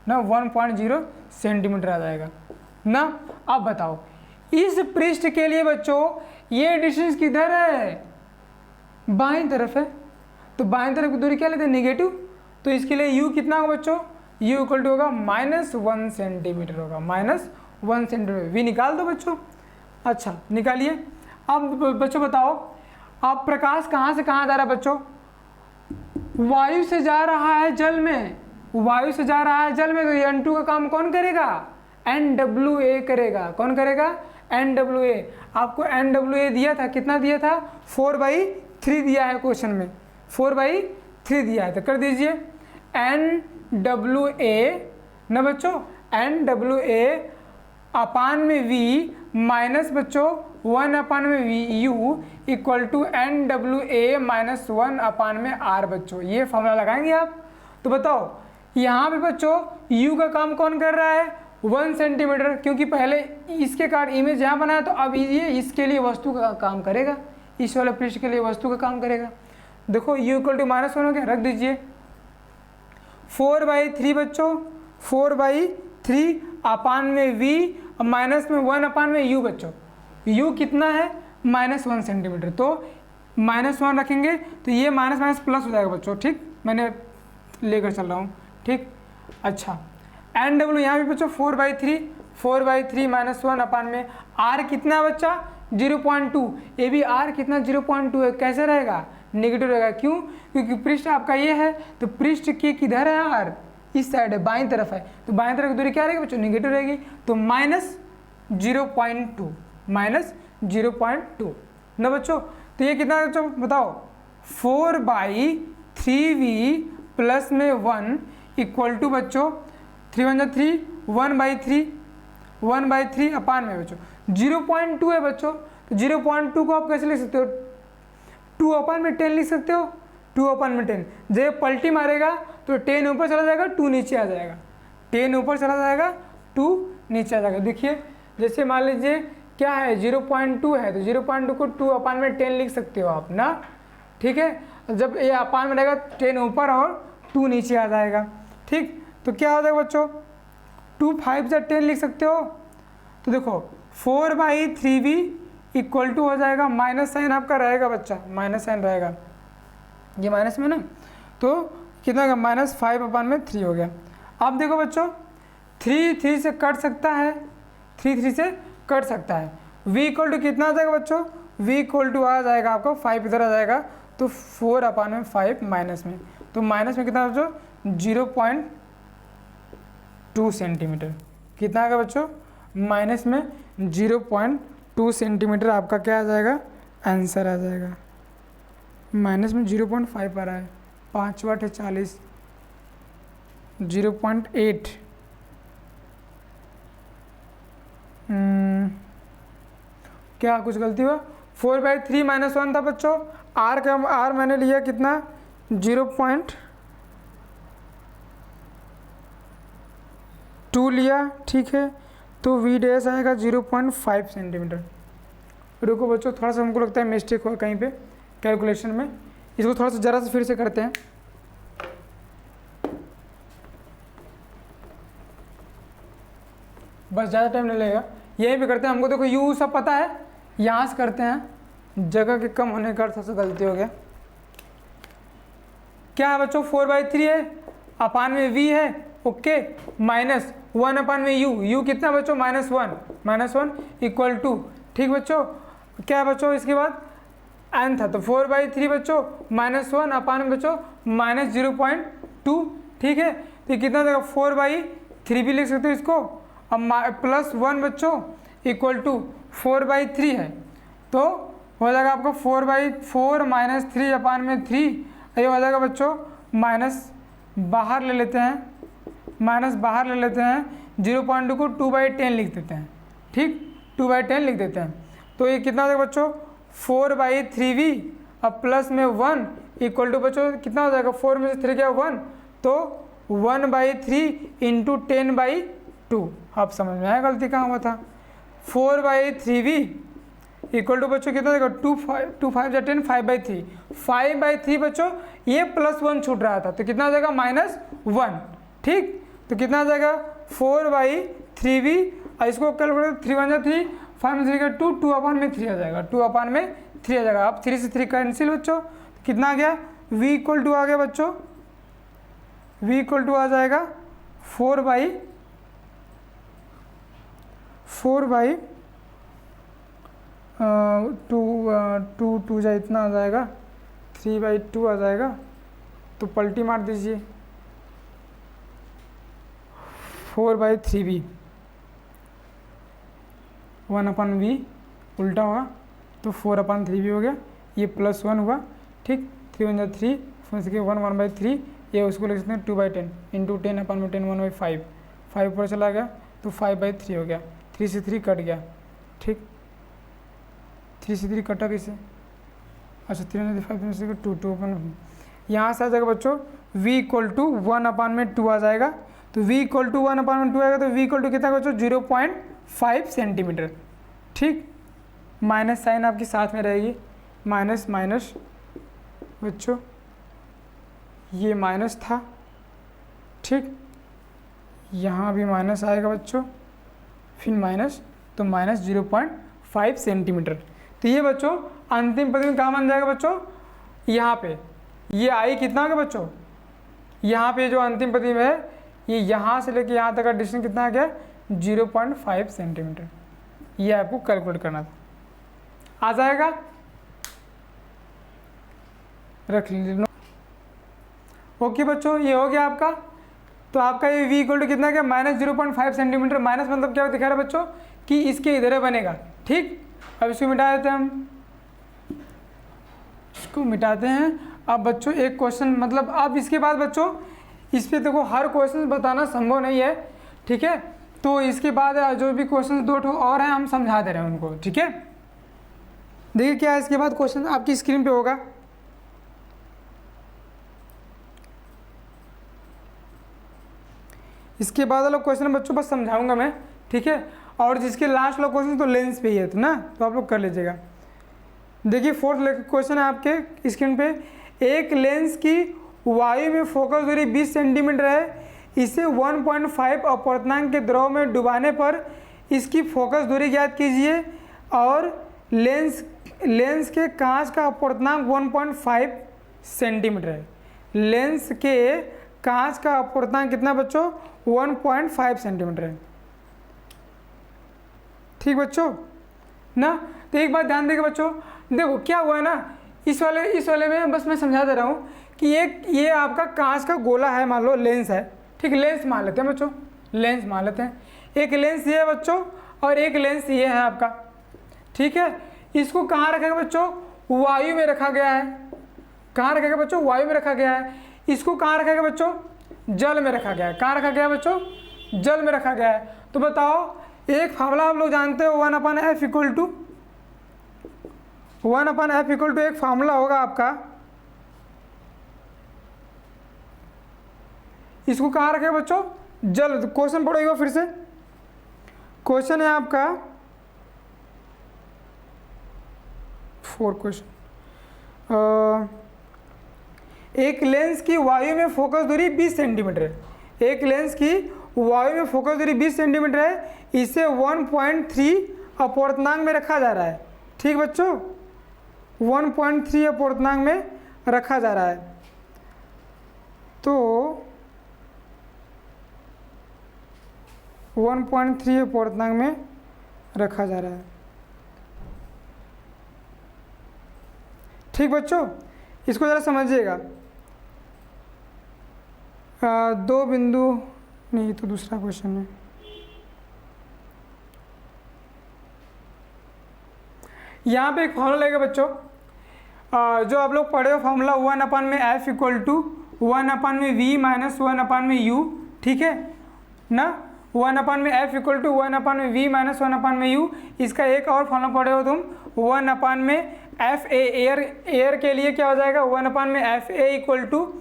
ना, 1.0 सेंटीमीटर आ जाएगा ना। अब बताओ इस पृष्ठ के लिए बच्चों ये डिस्टेंस किधर है, बाईं तरफ है। तो बाईं तरफ की दूरी क्या लेते हैं, नेगेटिव। तो इसके लिए u कितना होगा बच्चों, u इक्वल टू होगा -1 सेंटीमीटर होगा, -1 सेंटीमीटर। वी निकाल दो बच्चों। अच्छा निकालिए। अब बच्चों बताओ, अब प्रकाश कहाँ से कहाँ जा रहा है बच्चों, वायु से जा रहा है जल में, वायु से जा रहा है जल में। तो N2 का काम कौन करेगा, NWA करेगा। कौन करेगा, NWA। आपको NWA दिया था, कितना दिया था, 4/3 दिया है क्वेश्चन में, 4/3 दिया है। तो कर दीजिए NWA ना बच्चों, NWA अपान में V माइनस बच्चों 1 अपान में VU equal to NWA minus 1 upon में R बच्चों। ये फॉर्मूला लगाएंगे आप। तो बताओ यहाँ पे बच्चों U का काम कौन कर रहा है, 1 सेंटीमीटर, क्योंकि पहले इसके कारण इमेज यहाँ बनाया। तो अब ये इसके लिए वस्तु का काम करेगा, इस वाले पृष्ठ के लिए वस्तु का काम करेगा। देखो U इक्वल टू -1 हो गया, रख दीजिए 4/3 बच्चों, 4/3 अपान में V माइनस में 1 अपान में U बच्चों। U कितना है, -1 सेंटीमीटर। तो -1 रखेंगे तो ये माइनस माइनस प्लस हो जाएगा बच्चों। ठीक, मैंने लेकर चल रहा हूँ। ठीक, अच्छा NW यहाँ भी बच्चों 4/3 -1 अपान में R कितना है बच्चा, 0.2। ये भी R कितना 0.2 है, कैसे रहेगा, नेगेटिव रहेगा। क्यों, क्योंकि पृष्ठ आपका ये है, तो पृष्ठ के किधर है R, इस साइड है, बाईं तरफ है। तो बाईं तरफ की दूरी क्या रहेगी बच्चों, नेगेटिव रहेगी। तो -0.2 ना बच्चों। तो ये कितना बच्चों बताओ, 4/3V प्लस में 1 इक्वल टू बच्चों 3 × 3 1/3 अपान में बच्चों 0.2 है बच्चों। तो 0.2 को आप कैसे लिख सकते हो, 2 अपान में 10 लिख सकते हो, 2 अपान में 10। जब पलटी मारेगा तो 10 ऊपर चला जाएगा, 2 नीचे आ जाएगा, 10 ऊपर चला जाएगा, 2 नीचे आ जाएगा। देखिए जैसे मान लीजिए क्या है, 0.2 है, तो 0.2 को 2 अपान में 10 लिख सकते हो आप ना। ठीक है, जब ये अपान में रहेगा 10 ऊपर और 2 नीचे आ जाएगा। ठीक, तो क्या हो जाएगा बच्चों, 2 5 से 10 लिख सकते हो। तो देखो 4/3V इक्वल टू हो जाएगा, माइनस साइन आपका रहेगा बच्चा, माइनस साइन रहेगा, ये माइनस में ना। तो कितना होगा, -5 अपान में 3 हो गया। अब देखो बच्चों 3 से कट सकता है, 3 से कट सकता है। V इक्वल टू कितना आ जाएगा बच्चों, V इक्वल टू आ जाएगा आपको 5 इधर आ जाएगा, तो 4 अपान में 5 माइनस में, तो माइनस में कितना बच्चों 0.2 सेंटीमीटर। कितना आएगा बच्चों, माइनस में 0.2 सेंटीमीटर आपका क्या आ जाएगा, आंसर आ जाएगा। माइनस में 0.5 आ रहा है, 5 वाट है 40, 0.8 क्या कुछ गलती हुआ, 4/3 -1 था बच्चों। R का R मैंने लिया कितना, 0.2 लिया। ठीक है, तो V डैश आएगा 0.5 सेंटीमीटर। रुको बच्चों, थोड़ा सा हमको लगता है मिस्टेक हुआ कहीं पे कैलकुलेशन में, इसको थोड़ा सा ज़रा सा फिर से करते हैं। बस ज़्यादा टाइम नहीं लगेगा, यहीं पे करते हैं। हमको देखो U सब पता है, यहाँ से करते हैं, जगह के कम होने का थोड़ा सा गलती हो गया। क्या है बच्चों, 4/3 है, अपान में V है, ओके, माइनस 1 अपान में U कितना बच्चों, -1 इक्वल टू, ठीक बच्चों, क्या है बच्चों इसके बाद n था, तो 4/3 बच्चों -1 अपान में बच्चों -0.2। ठीक है, तो कितना देगा, 4/3 भी लिख सकते हो इसको, अब +1 बच्चों इक्वल टू 4/3 है, तो हो जाएगा आपका 4/4 -3 अपान में 3, ये हो जाएगा बच्चों माइनस बाहर ले लेते हैं, 0.2 को 2/10 लिख देते हैं, ठीक, 2/10 लिख देते हैं। तो ये कितना हो जाएगा बच्चों, 4/3v अब प्लस में 1 इक्वल टू बच्चों कितना हो जाएगा, 4 में से 3 क्या 1, तो 1/3 इंटू 10/2। आप समझ में आया गलती कहाँ हुआ था। 4/3v इक्वल टू बच्चों कितना देगा, 2 5 या 10, 5/3, 5/3 बच्चों ये +1 छूट रहा था तो कितना हो जाएगा -1, ठीक। तो कितना आ जाएगा 4/3v, और इसको कैलकुलेट 3 1 3, 5 में 3 का 2, 2/3 आ जाएगा, 2/3 आ जाएगा। अब 3 से 3 कैंसिल बच्चों, कितना आ गया, v इक्वल टू आ गया बच्चों, v इक्वल टू आ जाएगा 4/2 जा इतना आ जाएगा, 3/2 आ जाएगा। तो पलटी मार दीजिए, 4/3v 1/v उल्टा होगा तो 4/3v हो गया, ये +1 हुआ, ठीक। 3 1 3, 1/3, ये उसको लिख सकते हैं 2/10 इंटू 10/10 1/5, 5 ऊपर चला गया तो 5/3 हो गया, 3 से 3 कट गया, ठीक। 3 से 3 कटा किसे, अच्छा 3 5 से 2 यहाँ से आ जाएगा बच्चों v इक्वल टू 1/2 आ जाएगा। तो v इक्वल टू 1/2 आएगा तो v इक्वल टू कितना बच्चों 0.5 सेंटीमीटर, ठीक। माइनस साइन आपके साथ में रहेगी, माइनस माइनस बच्चों ये माइनस था, ठीक। यहाँ भी माइनस आएगा बच्चों, फिर माइनस, तो -0.5 सेंटीमीटर। तो ये बच्चों अंतिम पद में कहाँ बन जाएगा बच्चों, यहाँ पे ये आई कितना होगा बच्चों, यहाँ पे जो अंतिम पद में है ये यहाँ से लेके यहाँ तक का डिस्टेंस कितना आ गया 0.5 सेंटीमीटर। ये आपको कैलकुलेट करना था, आ जाएगा, रख लीजिए। ओके बच्चों, ये हो गया आपका। तो आपका ये v इक्वल टू कितना गया -0.5 सेंटीमीटर। माइनस मतलब क्या दिखा रहा है बच्चों कि इसके इधर बनेगा, ठीक। अब इसको मिटा देते हैं हम, इसको मिटाते हैं। अब बच्चों एक क्वेश्चन, मतलब अब इसके बाद बच्चों इस पे देखो हर क्वेश्चन बताना संभव नहीं है, ठीक है। तो इसके बाद जो भी क्वेश्चन 2 ठो और हैं हम समझा दे रहे हैं उनको, ठीक है। देखिए क्या है इसके बाद क्वेश्चन आपकी स्क्रीन पे होगा। इसके बाद वाला क्वेश्चन बच्चों बस समझाऊंगा मैं, ठीक है। और जिसके लास्ट वाला क्वेश्चन तो लेंस पे ही है, तो ना तो आप लोग कर लीजिएगा। देखिए 4th क्वेश्चन है आपके स्क्रीन पे। एक लेंस की वायु में फोकस दूरी 20 सेंटीमीटर है, इसे 1.5 अपवर्तनांक के द्रव में डुबाने पर इसकी फोकस दूरी ज्ञात कीजिए। और लेंस के कांच का अपवर्तनांक 1.5 सेंटीमीटर है। लेंस के कांच का अपवर्तनांक कितना बच्चों 1.5 सेंटीमीटर है, ठीक बच्चों ना। तो एक बात ध्यान देगा बच्चों, देखो क्या हुआ है ना, इस वाले में बस मैं समझा दे रहा हूँ कि एक ये आपका कांच का गोला है, मान लो लेंस है, ठीक। लेंस मान लेते हैं बच्चों, लेंस मान लेते हैं। एक लेंस ये है बच्चों और एक लेंस ये है आपका, ठीक है। इसको कहाँ रखेगा बच्चों, वायु में रखा गया है। कहाँ रखेगा बच्चों, वायु में रखा गया है। इसको कहाँ रखेगा बच्चों, जल में रखा गया है। कहाँ रखा गया है बच्चों, जल में रखा गया है। तो बताओ एक फार्मूला आप लोग जानते हो 1/f equal to 1/f equal to एक फार्मूला होगा आपका। इसको कहाँ रखेगा बच्चों, जल। क्वेश्चन पढ़ेगा फिर से, क्वेश्चन है आपका 4 क्वेश्चन। एक लेंस की वायु में फोकस दूरी 20 सेंटीमीटर है। एक लेंस की वायु में फोकस दूरी 20 सेंटीमीटर है, इसे 1.3 अपवर्तनांक में रखा जा रहा है, ठीक बच्चों। 1.3 अपवर्तनांक में रखा जा रहा है। तो 1.3 अपवर्तनांक में रखा जा रहा है, ठीक बच्चों। इसको ज़रा समझिएगा। 2 बिंदु नहीं, तो दूसरा क्वेश्चन है। यहाँ पे एक फॉर्मूला लगेगा बच्चों, जो आप लोग पढ़े हो formula 1/f equal to 1/v minus 1/u, ठीक है ना। 1/f equal to 1/v minus 1/u। इसका एक और फॉर्मूला पढ़े हो तुम, 1/fa, एयर के लिए क्या हो जाएगा, 1/fa इक्वल टू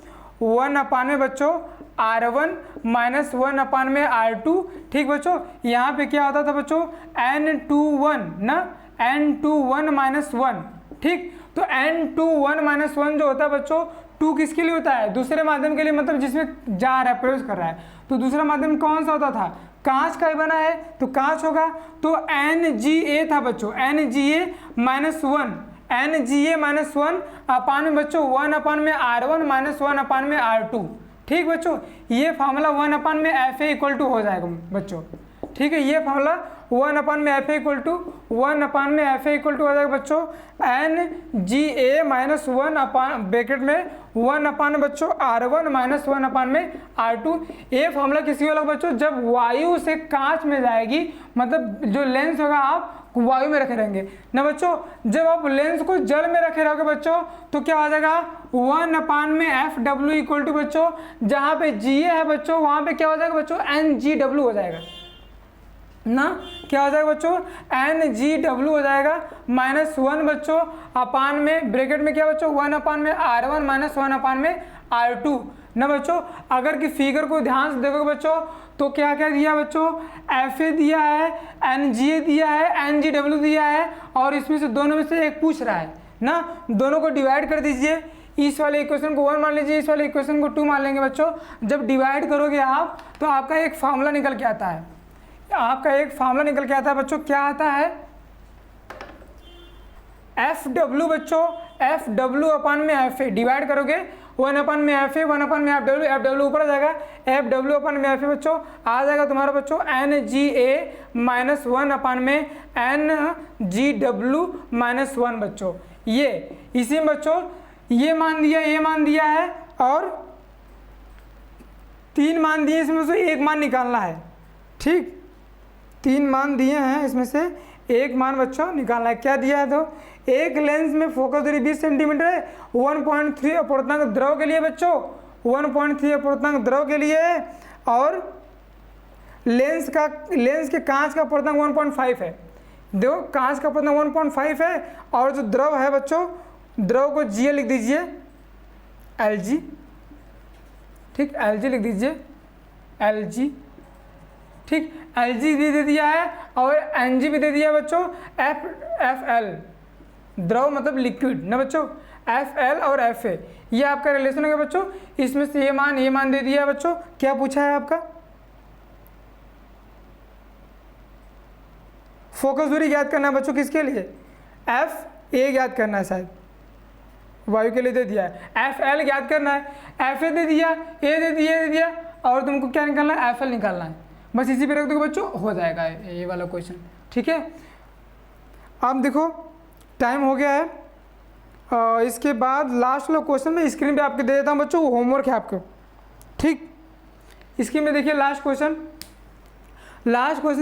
1/, बच्चों R1 माइनस 1/R2, ठीक बच्चों। यहाँ पे क्या होता था बच्चों, N21 ना, N21 माइनस 1, ठीक। तो N21 माइनस 1 जो होता है बच्चों, 2 किसके लिए होता है, दूसरे माध्यम के लिए, मतलब जिसमें जा रहा है, प्रवेश कर रहा है। तो दूसरा माध्यम कौन सा होता था, कांच का ही बना है तो कांच होगा। तो NGA था बच्चों, NGA minus 1, NGA minus 1 upon में बच्चों 1/R1 माइनस 1/R2, ठीक बच्चों। ये फार्मूला 1/FA इक्वल टू हो जाएगा बच्चों, ठीक है। ये formula 1/FA equal to 1/FA equal to हो जाएगा बच्चों NGA माइनस 1 अपान ब्रैकेट में 1/ बच्चों R1 माइनस 1/R2। ये फार्मूला किसी होगा बच्चों, जब वायु से कांच में जाएगी, मतलब जो लेंस होगा आप वायु में रखे रहेंगे ना बच्चों। जब आप लेंस को जल में रखे रहोगे बच्चों, तो क्या हो जाएगा 1/FW इक्वल टू बच्चों, जहाँ पे GA है बच्चों, वहाँ पे क्या हो जाएगा बच्चों, NGW हो जाएगा ना। क्या हो जाएगा बच्चों, NGW हो जाएगा माइनस 1 बच्चों अपान में ब्रैकेट में क्या बच्चों 1/R1 माइनस 1/R2 ना बच्चों। अगर कि फिगर को ध्यान से देखोगे बच्चों, तो क्या क्या दिया बच्चों, FA दिया है, NGA दिया है, NGW दिया है, और इसमें से दोनों में से एक पूछ रहा है ना। दोनों को डिवाइड कर दीजिए, इस वाले इक्वेशन को 1 मान लीजिए, इस वाले इक्वेशन को 2 मान लेंगे बच्चों। जब डिवाइड करोगे आप, तो आपका एक फार्मूला निकल के आता है, आपका एक फार्मूला निकल के आता है बच्चों। क्या आता है, FW बच्चों, FW अपान में FA, डिवाइड करोगे 1/FA 1/FW, FW ऊपर आ जाएगा, FW अपान में FA बच्चों आ जाएगा तुम्हारा बच्चों NGA माइनस 1/NGW माइनस 1 बच्चों। ये इसी में बच्चों ये मान दिया है, और 3 मान दिए, इसमें से एक मान निकालना है, ठीक। 3 मान दिए हैं, इसमें से एक मान बच्चों निकालना है। क्या दिया है, तो एक लेंस में फोकस दूरी 20 सेंटीमीटर है, 1.3 अपवर्तनांक द्रव के लिए बच्चों, 1.3 अपवर्तनांक द्रव के लिए, और लेंस के कांच का अपवर्तनांक 1.5 है। देखो कांच का अपवर्तनांक 1.5 है, और जो द्रव है बच्चों, द्रव को GA लिख दीजिए, LG, ठीक, LG लिख दीजिए, LG, ठीक। LG भी दे दिया है और NG भी दे दिया है बच्चों, FL द्रव मतलब लिक्विड ना बच्चों, FL और FA ये आपका रिलेशन हो गया बच्चों। इसमें से ये मान दे दिया है बच्चों। क्या पूछा है आपका, फोकस दूरी ज्ञात करना है बच्चों, किसके लिए, FA ज्ञात करना है, शायद वायु के लिए दे दिया है। FL ज्ञात करना है, FA दे दिया, A दे दिया, और तुमको क्या निकालना है, FL निकालना है। बस इसी पे रख दोगे बच्चों, हो जाएगा ये वाला क्वेश्चन, ठीक है। अब देखो टाइम हो गया है, इसके बाद लास्ट वाला क्वेश्चन मैं स्क्रीन पे आपके दे देता हूँ बच्चों, होमवर्क है आपको, ठीक। इसकी में देखिए लास्ट क्वेश्चन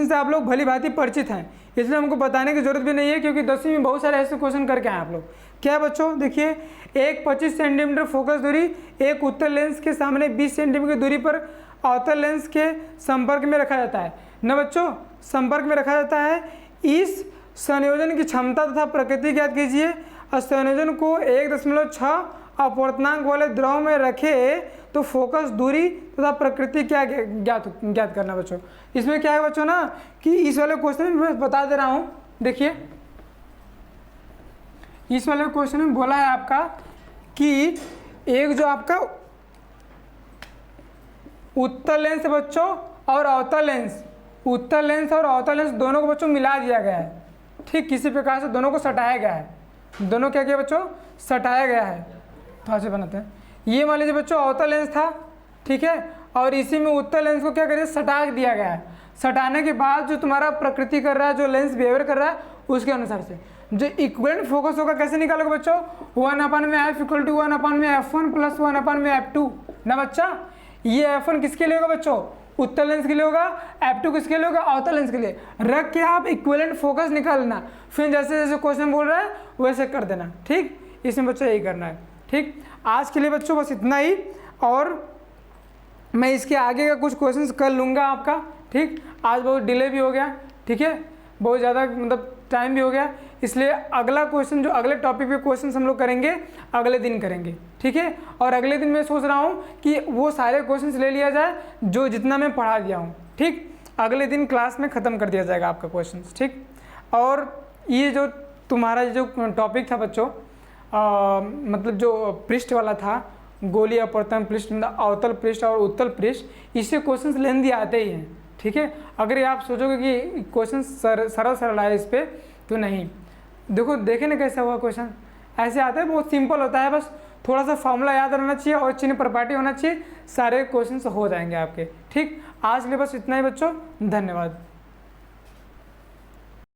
से आप लोग भली भांति परिचित हैं, इसलिए हमको बताने की जरूरत भी नहीं है, क्योंकि 10वीं में बहुत सारे ऐसे क्वेश्चन करके आए आप लोग। क्या बच्चों, देखिए एक 25 सेंटीमीटर फोकस दूरी एक उत्तल लेंस के सामने 20 सेंटीमीटर की दूरी पर अवतल लेंस के संपर्क में रखा जाता है ना बच्चों, संपर्क में रखा जाता है। इस संयोजन की क्षमता तथा प्रकृति ज्ञात कीजिए। संयोजन को 1.6 अपवर्तनांक वाले द्रव में रखे तो फोकस दूरी तथा प्रकृति क्या ज्ञात करना बच्चों। इसमें क्या है बच्चों ना, कि इस वाले क्वेश्चन में मैं बता दे रहा हूँ, देखिए इस वाले क्वेश्चन में बोला है आपका कि एक जो आपका उत्तल लेंस है बच्चों और अवतल लेंस, उत्तल लेंस और अवतल लेंस दोनों को बच्चों मिला दिया गया है, ठीक। किसी प्रकार से दोनों को सटाया गया है, दोनों क्या किया बच्चों, सटाया गया है। तो ऐसे बनाते हैं, ये मान लीजिए बच्चों अवतल लेंस था, ठीक है, और इसी में उत्तल लेंस को क्या करिए, सटा दिया गया है। सटाने के बाद जो तुम्हारा प्रकृति कर रहा है, जो लेंस बिहेवियर कर रहा है, उसके अनुसार से जो इक्विवेलेंट फोकस होगा कैसे निकालोगे बच्चों, 1/F equal to 1/F1 plus 1/F2 ना बच्चा। ये F1 किसके लिए होगा बच्चों, उत्तल लेंस के लिए होगा, F2 किसके लिए होगा, अवतल लेंस के लिए। रख के आप इक्विवेलेंट फोकस निकालना, फिर जैसे जैसे क्वेश्चन बोल रहा है वैसे कर देना, ठीक। इसमें बच्चों यही करना है, ठीक। आज के लिए बच्चों बस इतना ही। और मैं इसके आगे का कुछ क्वेश्चंस कर लूँगा आपका। ठीक, आज बहुत डिले भी हो गया, ठीक है, बहुत ज़्यादा मतलब टाइम भी हो गया, इसलिए अगला क्वेश्चन जो अगले टॉपिक पे क्वेश्चंस हम लोग करेंगे अगले दिन करेंगे, ठीक है। और अगले दिन मैं सोच रहा हूँ कि वो सारे क्वेश्चंस ले लिया जाए जो जितना मैं पढ़ा दिया हूँ, ठीक, अगले दिन क्लास में ख़त्म कर दिया जाएगा आपका क्वेश्चंस, ठीक। और ये जो तुम्हारा जो टॉपिक था बच्चों, मतलब जो पृष्ठ वाला था, गोलीय अप्रथम पृष्ठ, अवतल पृष्ठ और उत्तल पृष्ठ, इससे क्वेश्चंस लेंदी आते ही हैं, ठीक है। अगर आप सोचोगे कि क्वेश्चन सरल सरल है इस पर, तो नहीं। देखो देखे ना कैसा हुआ क्वेश्चन, ऐसे आता है, बहुत सिंपल होता है, बस थोड़ा सा फॉर्मूला याद रहना चाहिए और चिन्ह प्रॉपर्टी होना चाहिए, सारे क्वेश्चंस हो जाएंगे आपके, ठीक। आज के लिए बस इतना ही बच्चों, धन्यवाद।